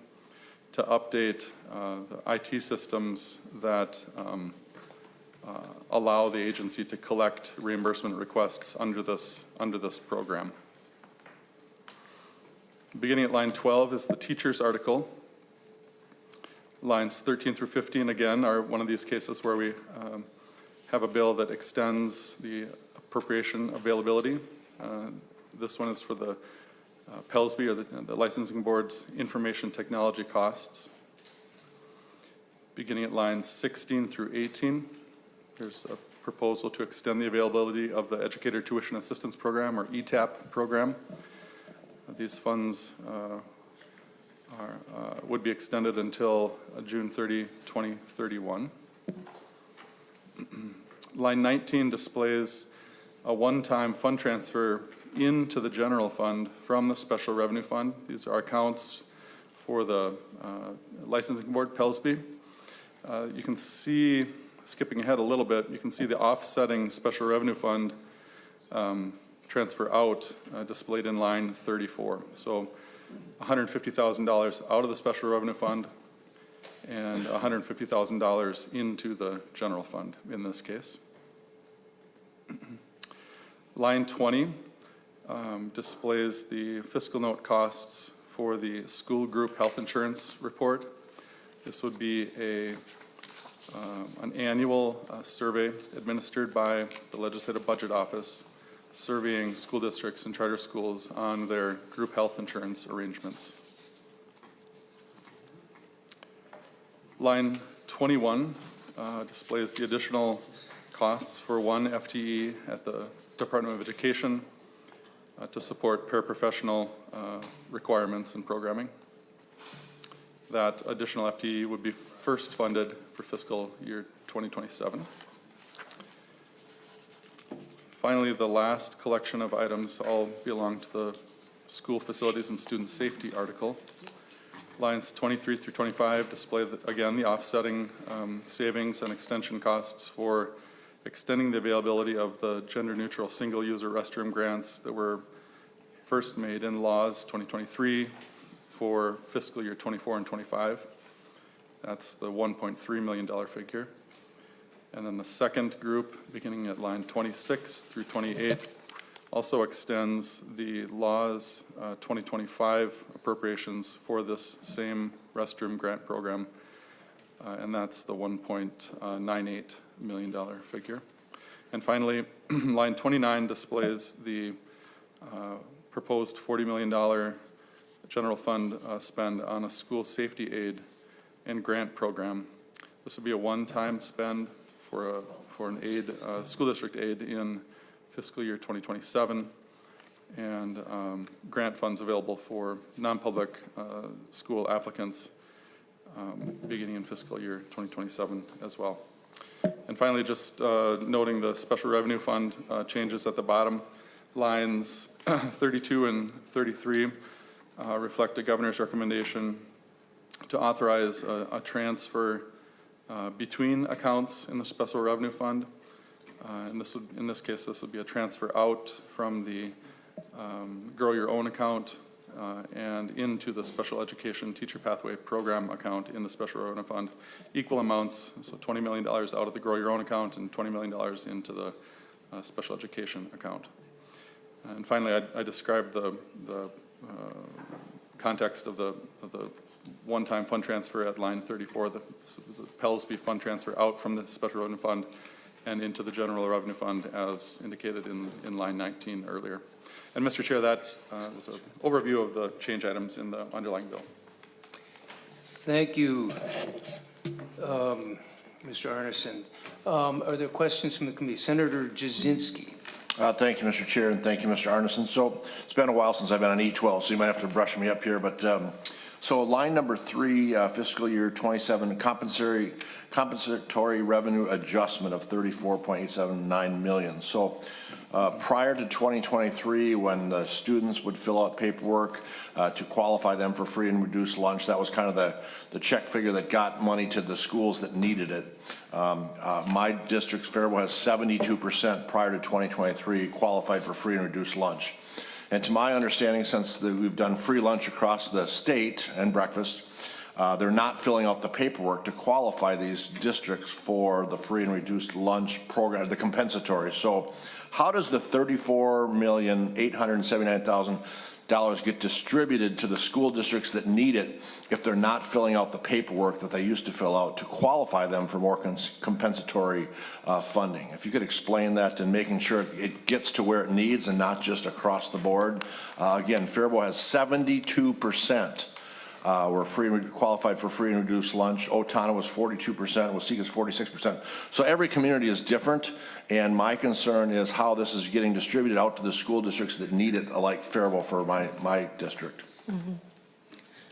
to update the IT systems that allow the agency to collect reimbursement requests under this program. Beginning at line 12 is the teachers article. Lines 13 through 15, again, are one of these cases where we have a bill that extends the appropriation availability. This one is for the PELSB, or the licensing board's information technology costs. Beginning at lines 16 through 18, there's a proposal to extend the availability of the Educator Tuition Assistance Program, or ETAP program. These funds would be extended until June 30, 2031. Line 19 displays a one-time fund transfer into the general fund from the special revenue fund. These are accounts for the licensing board, PELSB. You can see, skipping ahead a little bit, you can see the offsetting special revenue fund transfer out displayed in line 34. So $150,000 out of the special revenue fund and $150,000 into the general fund in this case. Line 20 displays the fiscal note costs for the school group health insurance report. This would be an annual survey administered by the Legislative Budget Office, surveying school districts and charter schools on their group health insurance arrangements. Line 21 displays the additional costs for one FTE at the Department of Education to support paraprofessional requirements and programming. That additional FTE would be first funded for fiscal year 2027. Finally, the last collection of items all belong to the school facilities and student safety article. Lines 23 through 25 display, again, the offsetting savings and extension costs for extending the availability of the gender-neutral single-user restroom grants that were first made in laws 2023 for fiscal year 24 and 25. That's the $1.3 million figure. And then the second group, beginning at line 26 through 28, also extends the laws 2025 appropriations for this same restroom grant program, and that's the $1.98 million figure. And finally, line 29 displays the proposed $40 million general fund spend on a school safety aid and grant program. This would be a one-time spend for an aid, school district aid in fiscal year 2027, and grant funds available for non-public school applicants beginning in fiscal year 2027 as well. And finally, just noting the special revenue fund changes at the bottom. Lines 32 and 33 reflect the governor's recommendation to authorize a transfer between accounts in the special revenue fund. And this would, in this case, this would be a transfer out from the Grow Your Own account and into the Special Education Teacher Pathway Program account in the Special Revenue Fund. Equal amounts, so $20 million out of the Grow Your Own account and $20 million into the Special Education account. And finally, I described the context of the one-time fund transfer at line 34, the PELSB fund transfer out from the Special Revenue Fund and into the General Revenue Fund as indicated in line 19 earlier. And Mr. Chair, that was an overview of the change items in the underlying bill.
Thank you, Mr. Arneson. Are there questions from the committee? Senator Jasinski.
Thank you, Mr. Chair, and thank you, Mr. Arneson. So it's been a while since I've been on E12, so you might have to brush me up here. But so line number 3, fiscal year 27, compensatory revenue adjustment of $34.879 million. So prior to 2023, when the students would fill out paperwork to qualify them for free and reduced lunch, that was kind of the check figure that got money to the schools that needed it. My district, Faribault, has 72% prior to 2023 qualified for free and reduced lunch. And to my understanding, since we've done free lunch across the state and breakfast, they're not filling out the paperwork to qualify these districts for the free and reduced lunch program, the compensatory. So how does the $34,879,000 dollars get distributed to the school districts that need it if they're not filling out the paperwork that they used to fill out to qualify them for more compensatory funding. If you could explain that and making sure it gets to where it needs and not just across the board. Again, Faribault has 72%. Were qualified for free and reduced lunch. Otana was 42%, Waseca's 46%. So every community is different, and my concern is how this is getting distributed out to the school districts that need it, like Faribault for my district.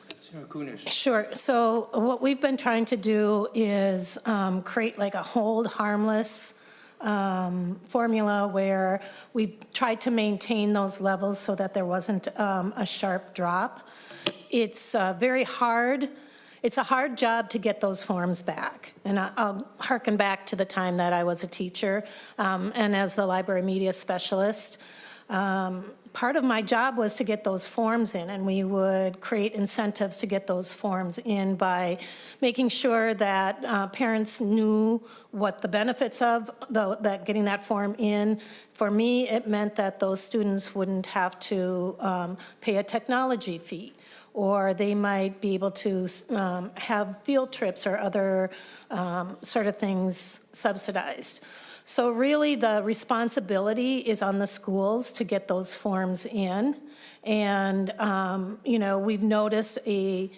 Senator Kunesh.
Sure. So what we've been trying to do is create like a hold harmless formula where we've tried to maintain those levels so that there wasn't a sharp drop. It's very hard. It's a hard job to get those forms back. And I'll hearken back to the time that I was a teacher and as the library media specialist. Part of my job was to get those forms in, and we would create incentives to get those forms in by making sure that parents knew what the benefits of that getting that form in. For me, it meant that those students wouldn't have to pay a technology fee, or they might be able to have field trips or other sort of things subsidized. So really the responsibility is on the schools to get those forms in. And, you know, we've noticed a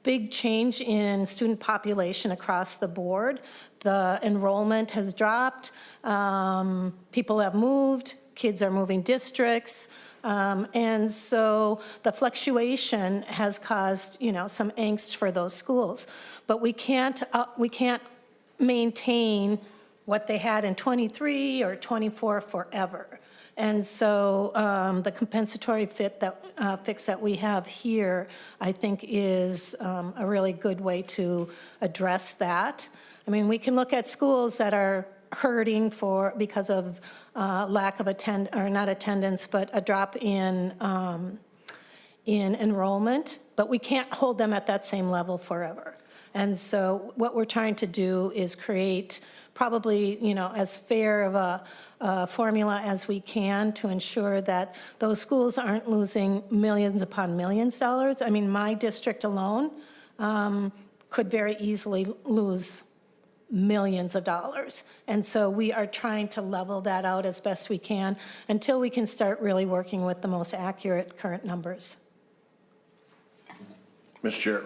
big change in student population across the board. The enrollment has dropped. People have moved. Kids are moving districts. And so the fluctuation has caused, you know, some angst for those schools. But we can't maintain what they had in 23 or 24 forever. And so the compensatory fix that we have here, I think, is a really good way to address that. I mean, we can look at schools that are hurting because of lack of not attendance, but a drop in enrollment, but we can't hold them at that same level forever. And so what we're trying to do is create probably, you know, as fair of a formula as we can to ensure that those schools aren't losing millions upon millions of dollars. I mean, my district alone could very easily lose millions of dollars. And so we are trying to level that out as best we can until we can start really working with the most accurate current numbers.
Mr. Chair.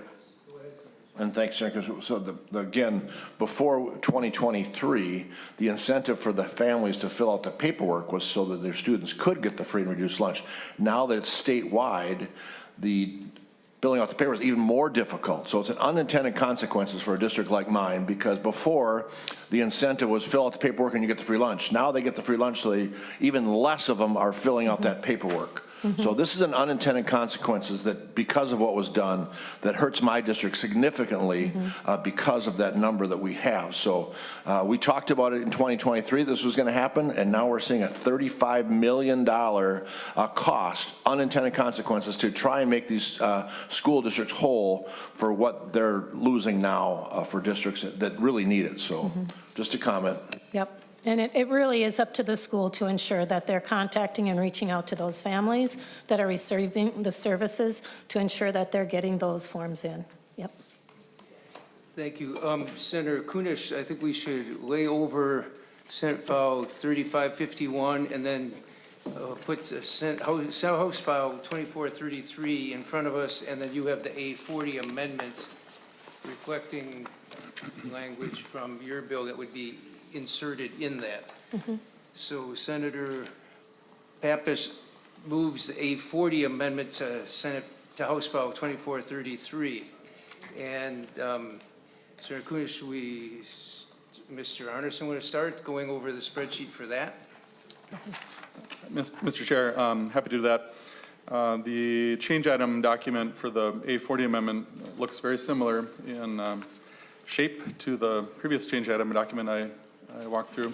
And thanks, Senator. So again, before 2023, the incentive for the families to fill out the paperwork was so that their students could get the free and reduced lunch. Now that it's statewide, the filling out the paper is even more difficult. So it's an unintended consequences for a district like mine, because before the incentive was fill out the paperwork and you get the free lunch. Now they get the free lunch, so even less of them are filling out that paperwork. So this is an unintended consequences that because of what was done that hurts my district significantly because of that number that we have. So we talked about it in 2023, this was going to happen, and now we're seeing a $35 million cost, unintended consequences to try and make these school districts whole for what they're losing now for districts that really need it. So just a comment.
Yep. And it really is up to the school to ensure that they're contacting and reaching out to those families that are receiving the services to ensure that they're getting those forms in. Yep.
Thank you. Senator Kunesh, I think we should lay over Senate File 3551 and then put Senate House File 2433 in front of us, and then you have the A40 amendment reflecting language from your bill that would be inserted in that. So Senator Pappas moves the A40 amendment to House File 2433. And Senator Kunesh, Mr. Arneson, want to start going over the spreadsheet for that?
Mr. Chair, happy to do that. The change item document for the A40 amendment looks very similar in shape to the previous change item document I walked through.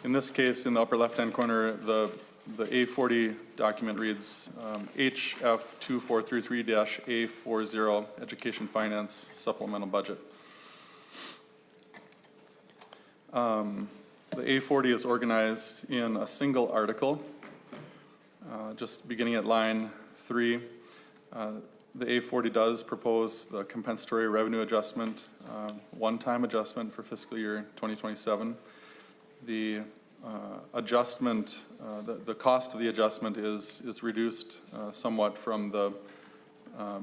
In this case, in the upper left-hand corner, the A40 document reads HF 2433-A40 Education Finance Supplemental Budget. The A40 is organized in a single article. just beginning at line 3, the A40 does propose the compensatory revenue adjustment, one-time adjustment for fiscal year 2027. The adjustment, the cost of the adjustment is reduced somewhat from the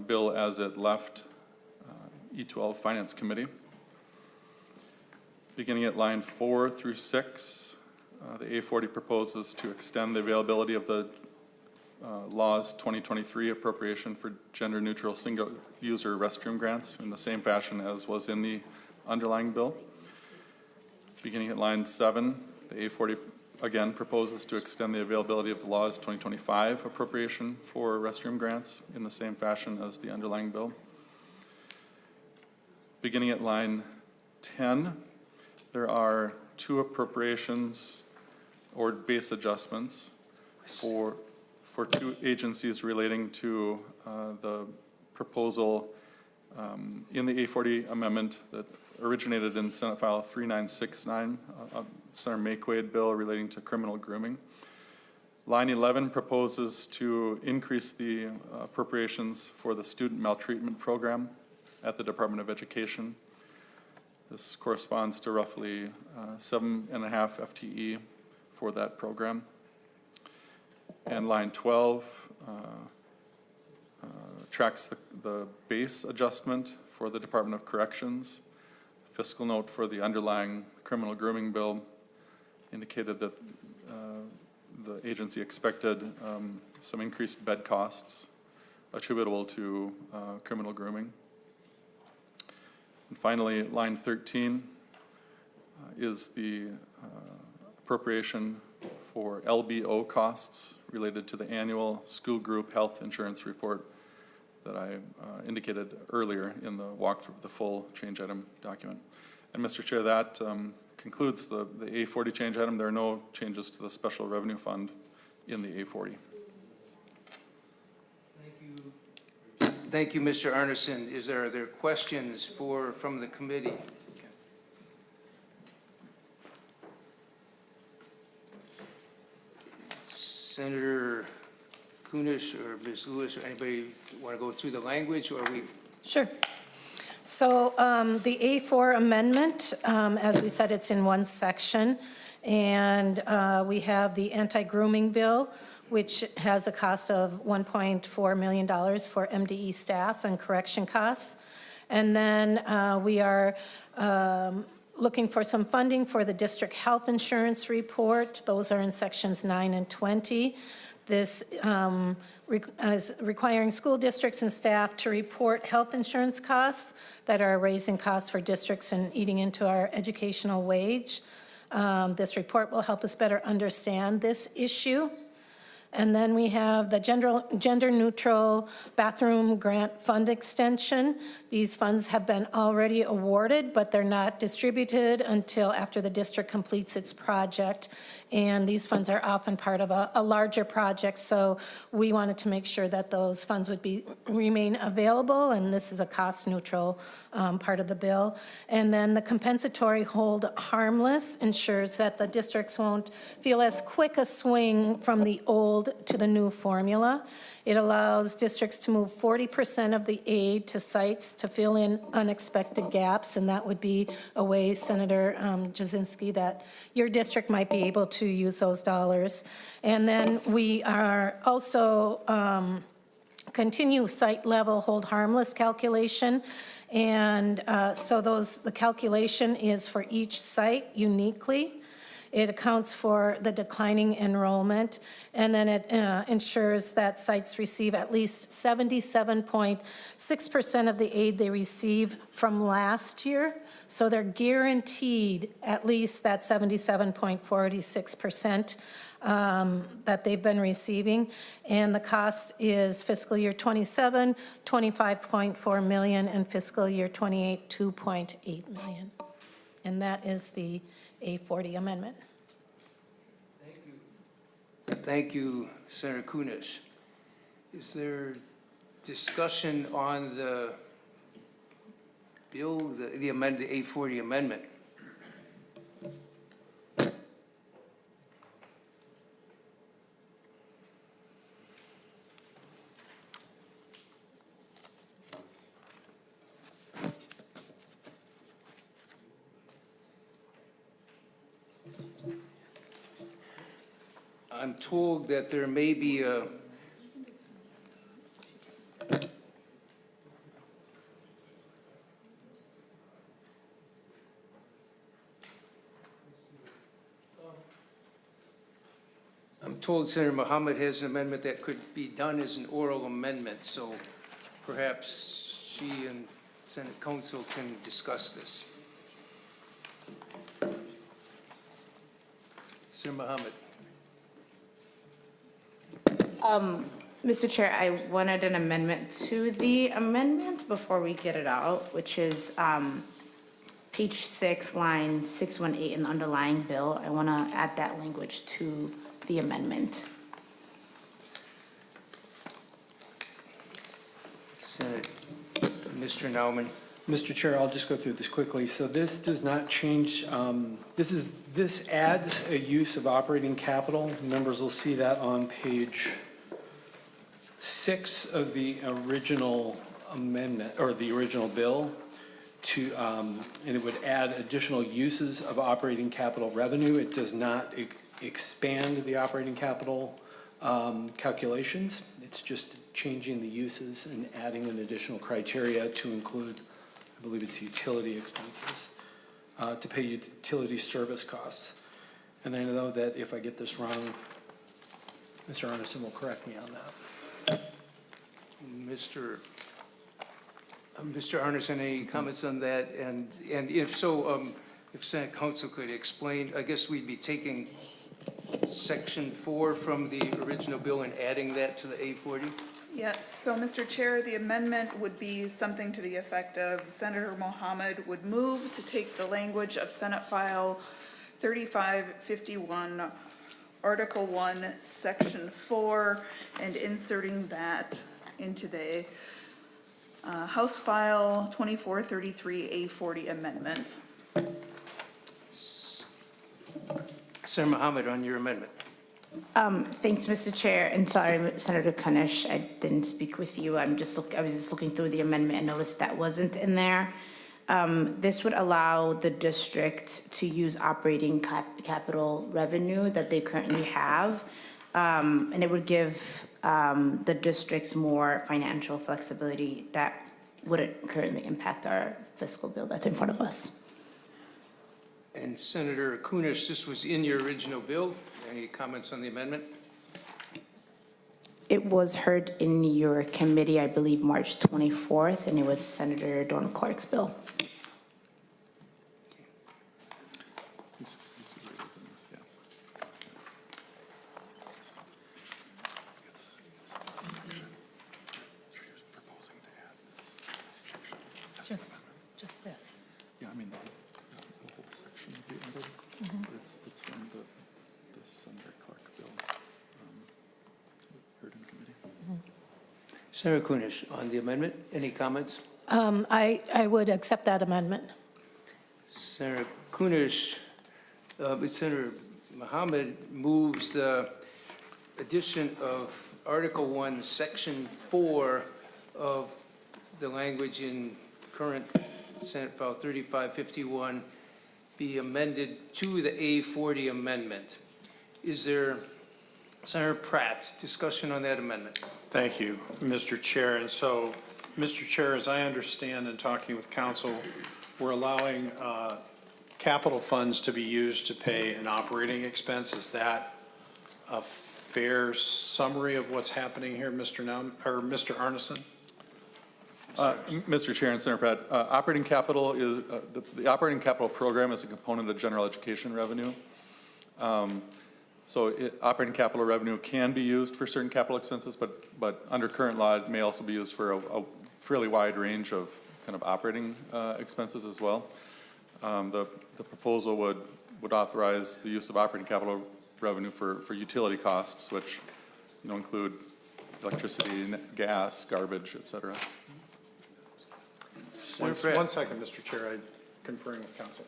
bill as it left E12 Finance Committee. Beginning at line 4 through 6, the A40 proposes to extend the availability of the Laws 2023 appropriation for gender-neutral single-user restroom grants in the same fashion as was in the underlying bill. Beginning at line 7, the A40 again proposes to extend the availability of the Laws 2025 appropriation for restroom grants in the same fashion as the underlying bill. Beginning at line 10, there are 2 appropriations or base adjustments for 2 agencies relating to the proposal in the A40 amendment that originated in Senate File 3969, Senator Makewaid bill relating to criminal grooming. Line 11 proposes to increase the appropriations for the student maltreatment program at the Department of Education. This corresponds to roughly 7.5 FTE for that program. And line 12 tracks the base adjustment for the Department of Corrections. Fiscal note for the underlying criminal grooming bill indicated that the agency expected some increased bed costs attributable to criminal grooming. And finally, line 13 is the appropriation for LBO costs related to the annual school group health insurance report that I indicated earlier in the walkthrough of the full change item document. And Mr. Chair, that concludes the A40 change item. There are no changes to the special revenue fund in the A40.
Thank you, Mr. Arneson. Are there questions from the committee? Senator Kunesh or Ms. Lewis or anybody want to go through the language, or we've?
Sure. So the A4 amendment, as we said, it's in one section. And we have the anti-grooming bill, which has a cost of $1.4 million for MDE staff and correction costs. And then we are looking for some funding for the district health insurance report. Those are in sections 9 and 20. This is requiring school districts and staff to report health insurance costs that are raising costs for districts and eating into our educational wage. This report will help us better understand this issue. And then we have the gender-neutral bathroom grant fund extension. These funds have been already awarded, but they're not distributed until after the district completes its project. And these funds are often part of a larger project, so we wanted to make sure that those funds would remain available, and this is a cost-neutral part of the bill. And then the compensatory hold harmless ensures that the districts won't feel as quick a swing from the old to the new formula. It allows districts to move 40% of the aid to sites to fill in unexpected gaps, and that would be a way, Senator Jasinski, that your district might be able to use those dollars. And then we are also continue site level hold harmless calculation. And so the calculation is for each site uniquely. It accounts for the declining enrollment, and then it ensures that sites receive at least 77.6% of the aid they receive from last year. So they're guaranteed at least that 77.46% that they've been receiving. And the cost is fiscal year 27, $25.4 million, and fiscal year 28, $2.8 million. And that is the A40 amendment.
Thank you. Thank you, Senator Kunesh. Is there discussion on the bill, the amended A40 amendment? I'm told that there may be a I'm told Senator Mohammed has an amendment that could be done as an oral amendment, so perhaps she and Senate Council can discuss this. Senator Mohammed.
Mr. Chair, I wanted an amendment to the amendment before we get it out, which is page 6, line 618 in the underlying bill. I want to add that language to the amendment.
Senate, Mr. Nauman.
Mr. Chair, I'll just go through this quickly. So this does not change, this adds a use of operating capital. Members will see that on page 6 of the original amendment, or the original bill, to, and it would add additional uses of operating capital revenue. It does not expand the operating capital calculations. It's just changing the uses and adding an additional criteria to include, I believe it's utility expenses, to pay utility service costs. And I know that if I get this wrong, Mr. Arneson will correct me on that.
Mr. Arneson, any comments on that? And if so, if Senate Council could explain, I guess we'd be taking section 4 from the original bill and adding that to the A40?
Yes, so Mr. Chair, the amendment would be something to the effect of Senator Mohammed would move to take the language of Senate File 3551, Article 1, Section 4, and inserting that into the House File 2433A40 amendment.
Senator Mohammed, on your amendment.
Thanks, Mr. Chair, and sorry, Senator Kunesh, I didn't speak with you. I was just looking through the amendment and noticed that wasn't in there. This would allow the district to use operating capital revenue that they currently have, and it would give the districts more financial flexibility that wouldn't currently impact our fiscal bill that's in front of us.
And Senator Kunesh, this was in your original bill. Any comments on the amendment?
It was heard in your committee, I believe, March 24th, and it was Senator Dawn Clark's bill.
Just this.
Yeah, I mean, the whole section would be added, but it's from the Senator Clark bill, heard in committee.
Senator Kunesh, on the amendment, any comments?
I would accept that amendment.
Senator Kunesh, Senator Mohammed moves the addition of Article 1, Section 4 of the language in current Senate File 3551 be amended to the A40 amendment. Is there, Senator Pratt, discussion on that amendment?
Thank you, Mr. Chair. And so, Mr. Chair, as I understand in talking with council, we're allowing capital funds to be used to pay an operating expense. Is that a fair summary of what's happening here, Mr. Arneson?
Mr. Chair and Senator Pratt, operating capital is, the operating capital program is a component of general education revenue. Operating capital revenue can be used for certain capital expenses, but under current law, it may also be used for a fairly wide range of kind of operating expenses as well. The proposal would authorize the use of operating capital revenue for utility costs, which include electricity, gas, garbage, et cetera.
One second, Mr. Chair, I'm conferring with council.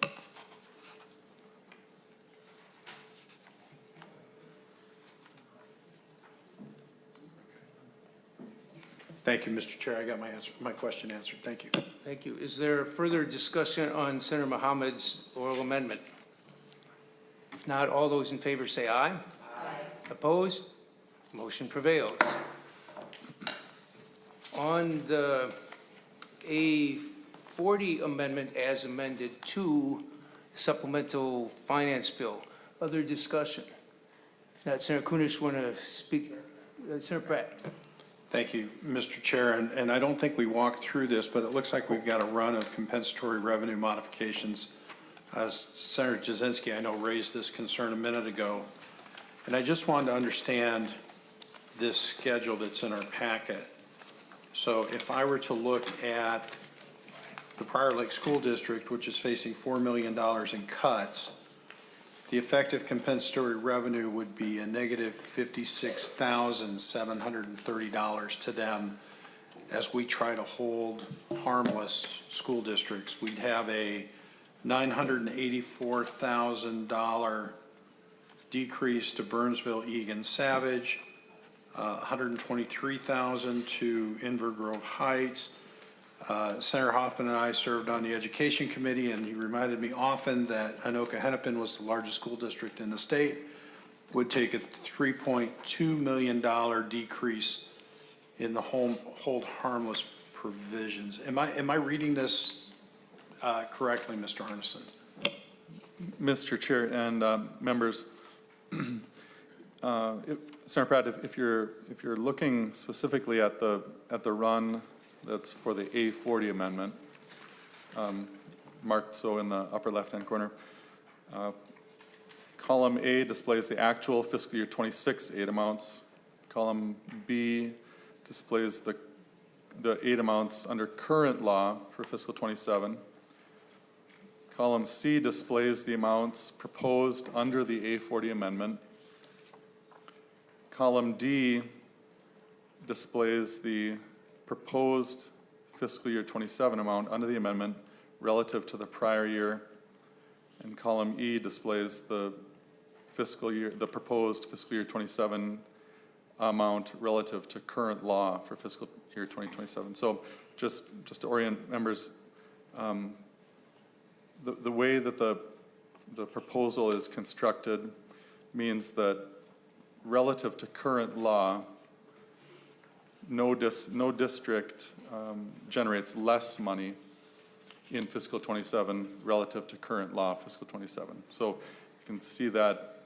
Thank you, Mr. Chair. I got my question answered. Thank you.
Thank you. Is there further discussion on Senator Mohammed's oral amendment? If not, all those in favor say aye. Aye. Opposed? Motion prevails. On the A40 amendment as amended to supplemental finance bill, other discussion? If not, Senator Kunesh, want to speak? Senator Pratt.
Thank you, Mr. Chair, and I don't think we walked through this, but it looks like we've got a run of compensatory revenue modifications. Senator Jasinski, I know, raised this concern a minute ago, and I just wanted to understand this schedule that's in our packet. So if I were to look at the Prior Lake School District, which is facing $4 million in cuts, the effective compensatory revenue would be a negative $56,730 to them as we try to hold harmless school districts. We'd have a $984,000 decrease to Burnsville, Egan, Savage, $123,000 to Inver Grove Heights. Senator Hoffman and I served on the Education Committee, and he reminded me often that Anoka Hennepin was the largest school district in the state, would take a $3.2 million decrease in the hold harmless provisions. Am I reading this correctly, Mr. Arneson?
Mr. Chair and members, Senator Pratt, if you're looking specifically at the run that's for the A40 amendment, marked so in the upper left-hand corner, column A displays the actual fiscal year 26 aid amounts. Column B displays the aid amounts under current law for fiscal 27. Column C displays the amounts proposed under the A40 amendment. Column D displays the proposed fiscal year 27 amount under the amendment relative to the prior year. And column E displays the proposed fiscal year 27 amount relative to current law for fiscal year 2027. So just to orient members, the way that the proposal is constructed means that relative to current law, no district generates less money in fiscal 27 relative to current law fiscal 27. So you can see that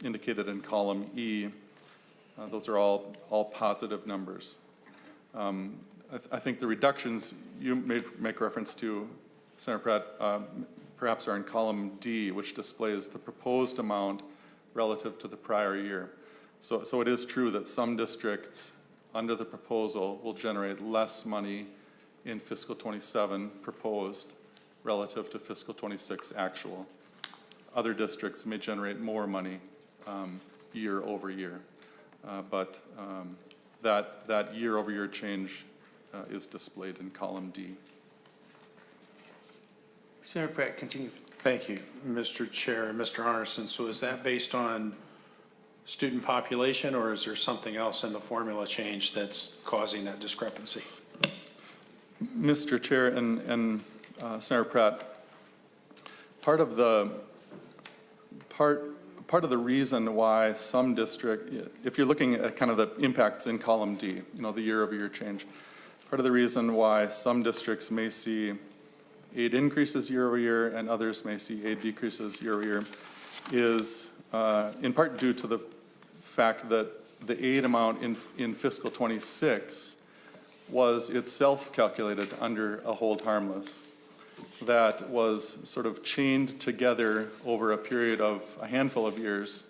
indicated in column E. Those are all positive numbers. I think the reductions you make reference to, Senator Pratt, perhaps are in column D, which displays the proposed amount relative to the prior year. So it is true that some districts under the proposal will generate less money in fiscal 27 proposed relative to fiscal 26 actual. Other districts may generate more money year over year. But that year over year change is displayed in column D.
Senator Pratt, continue.
Thank you, Mr. Chair and Mr. Arneson. So is that based on student population, or is there something else in the formula change that's causing that discrepancy?
Mr. Chair and Senator Pratt, part of the reason why some district, if you're looking at kind of the impacts in column D, the year over year change, part of the reason why some districts may see aid increases year over year and others may see aid decreases year over year is in part due to the fact that the aid amount in fiscal 26 was itself calculated under a hold harmless that was sort of chained together over a period of a handful of years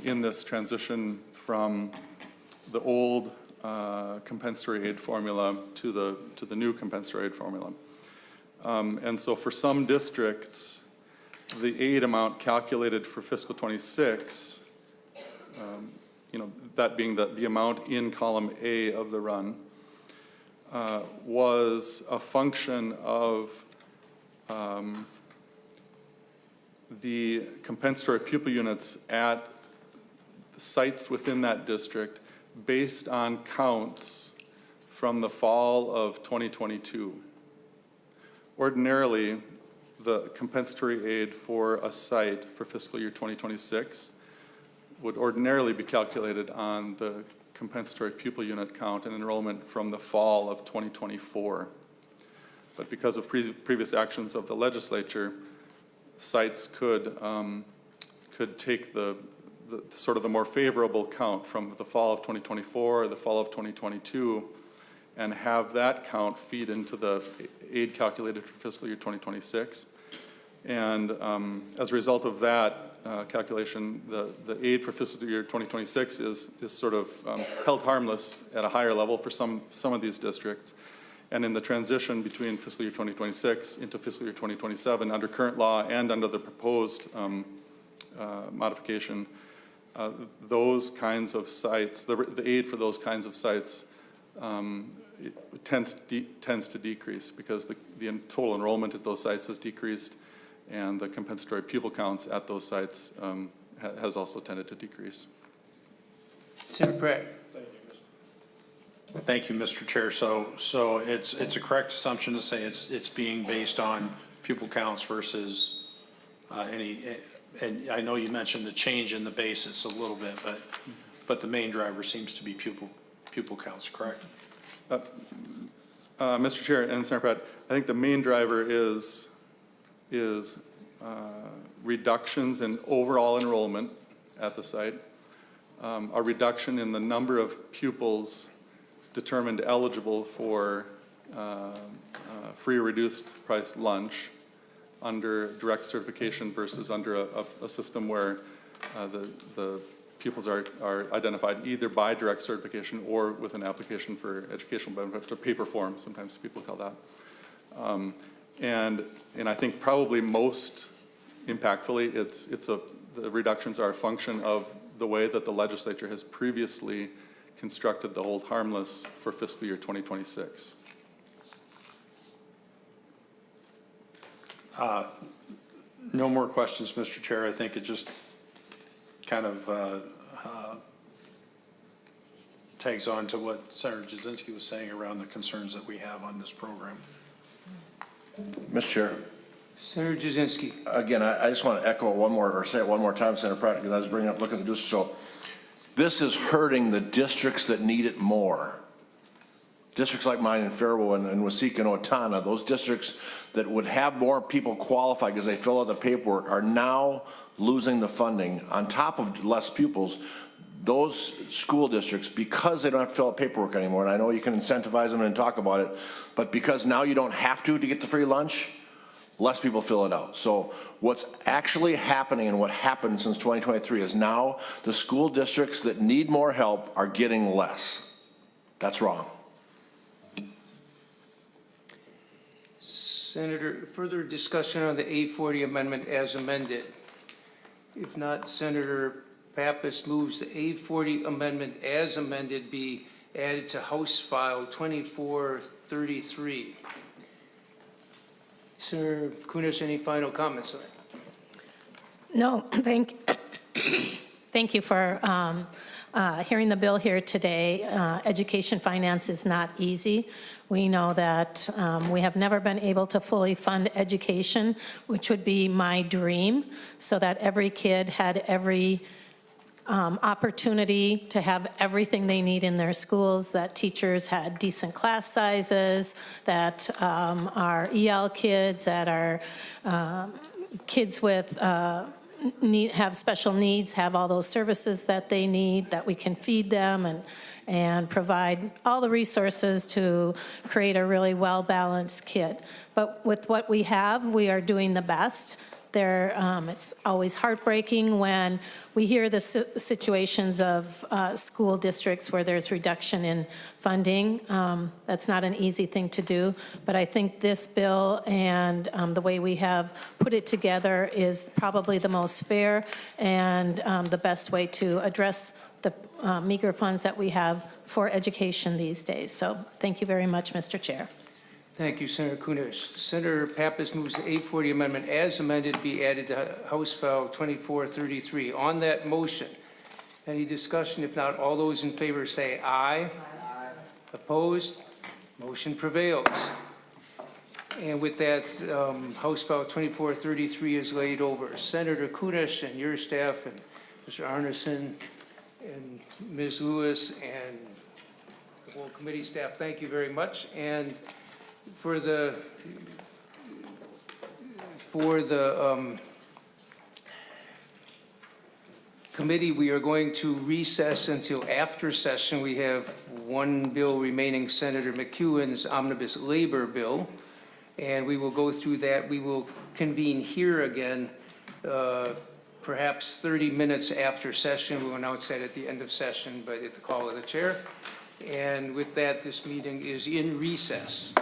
in this transition from the old compensatory aid formula to the new compensatory aid formula. And so for some districts, the aid amount calculated for fiscal 26, that being the amount in column A of the run, was a function of the compensatory pupil units at sites within that district based on counts from the fall of 2022. Ordinarily, the compensatory aid for a site for fiscal year 2026 would ordinarily be calculated on the compensatory pupil unit count and enrollment from the fall of 2024. But because of previous actions of the legislature, sites could take the sort of the more favorable count from the fall of 2024 or the fall of 2022 and have that count feed into the aid calculated for fiscal year 2026. And as a result of that calculation, the aid for fiscal year 2026 is sort of held harmless at a higher level for some of these districts. And in the transition between fiscal year 2026 into fiscal year 2027, under current law and under the proposed modification, those kinds of sites, the aid for those kinds of sites it tends to decrease because the total enrollment at those sites has decreased, and the compensatory pupil counts at those sites has also tended to decrease.
Senator Pratt.
Thank you, Mr. Chair. So it's a correct assumption to say it's being based on pupil counts versus and I know you mentioned the change in the basis a little bit, but the main driver seems to be pupil counts, correct?
Mr. Chair and Senator Pratt, I think the main driver is reductions in overall enrollment at the site, a reduction in the number of pupils determined eligible for free or reduced price lunch under direct certification versus under a system where the pupils are identified either by direct certification or with an application for educational benefit, a paper form, sometimes people call that. And I think probably most impactfully, the reductions are a function of the way that the legislature has previously constructed the hold harmless for fiscal year 2026.
No more questions, Mr. Chair. I think it just kind of tags on to what Senator Jasinski was saying around the concerns that we have on this program.
Mr. Chair.
Senator Jasinski.
Again, I just want to echo one more, or say it one more time, Senator Pratt, because I was bringing up, looking at this. So this is hurting the districts that need it more. Districts like mine in Faribault and Waseca and Otana, those districts that would have more people qualify because they fill out the paperwork are now losing the funding on top of less pupils. Those school districts, because they don't have to fill out paperwork anymore, and I know you can incentivize them and talk about it, but because now you don't have to get the free lunch, less people fill it out. So what's actually happening and what happened since 2023 is now the school districts that need more help are getting less. That's wrong.
Senator, further discussion on the 840 amendment as amended. If not, Senator Pappas moves the 840 amendment as amended be added to House File 2433. Senator Kunesh, any final comments on that?
No, thank you for hearing the bill here today. Education finance is not easy. We know that we have never been able to fully fund education, which would be my dream, so that every kid had every opportunity to have everything they need in their schools, that teachers had decent class sizes, that our EL kids, that our kids with have special needs, have all those services that they need, that we can feed them and provide all the resources to create a really well-balanced kid. But with what we have, we are doing the best. It's always heartbreaking when we hear the situations of school districts where there's reduction in funding. That's not an easy thing to do, but I think this bill and the way we have put it together is probably the most fair and the best way to address the meager funds that we have for education these days. So thank you very much, Mr. Chair.
Thank you, Senator Kunesh. Senator Pappas moves the 840 amendment as amended be added to House File 2433. On that motion, any discussion? If not, all those in favor say aye. Aye. Opposed? Motion prevails. And with that, House File 2433 is laid over. Senator Kunesh and your staff and Mr. Arneson, and Ms. Lewis, and the whole committee staff, thank you very much. And for the committee, we are going to recess until after session. We have one bill remaining, Senator McEwen's Omnibus Labor Bill, and we will go through that. We will convene here again, perhaps 30 minutes after session. We'll announce that at the end of session, but at the call of the chair. And with that, this meeting is in recess.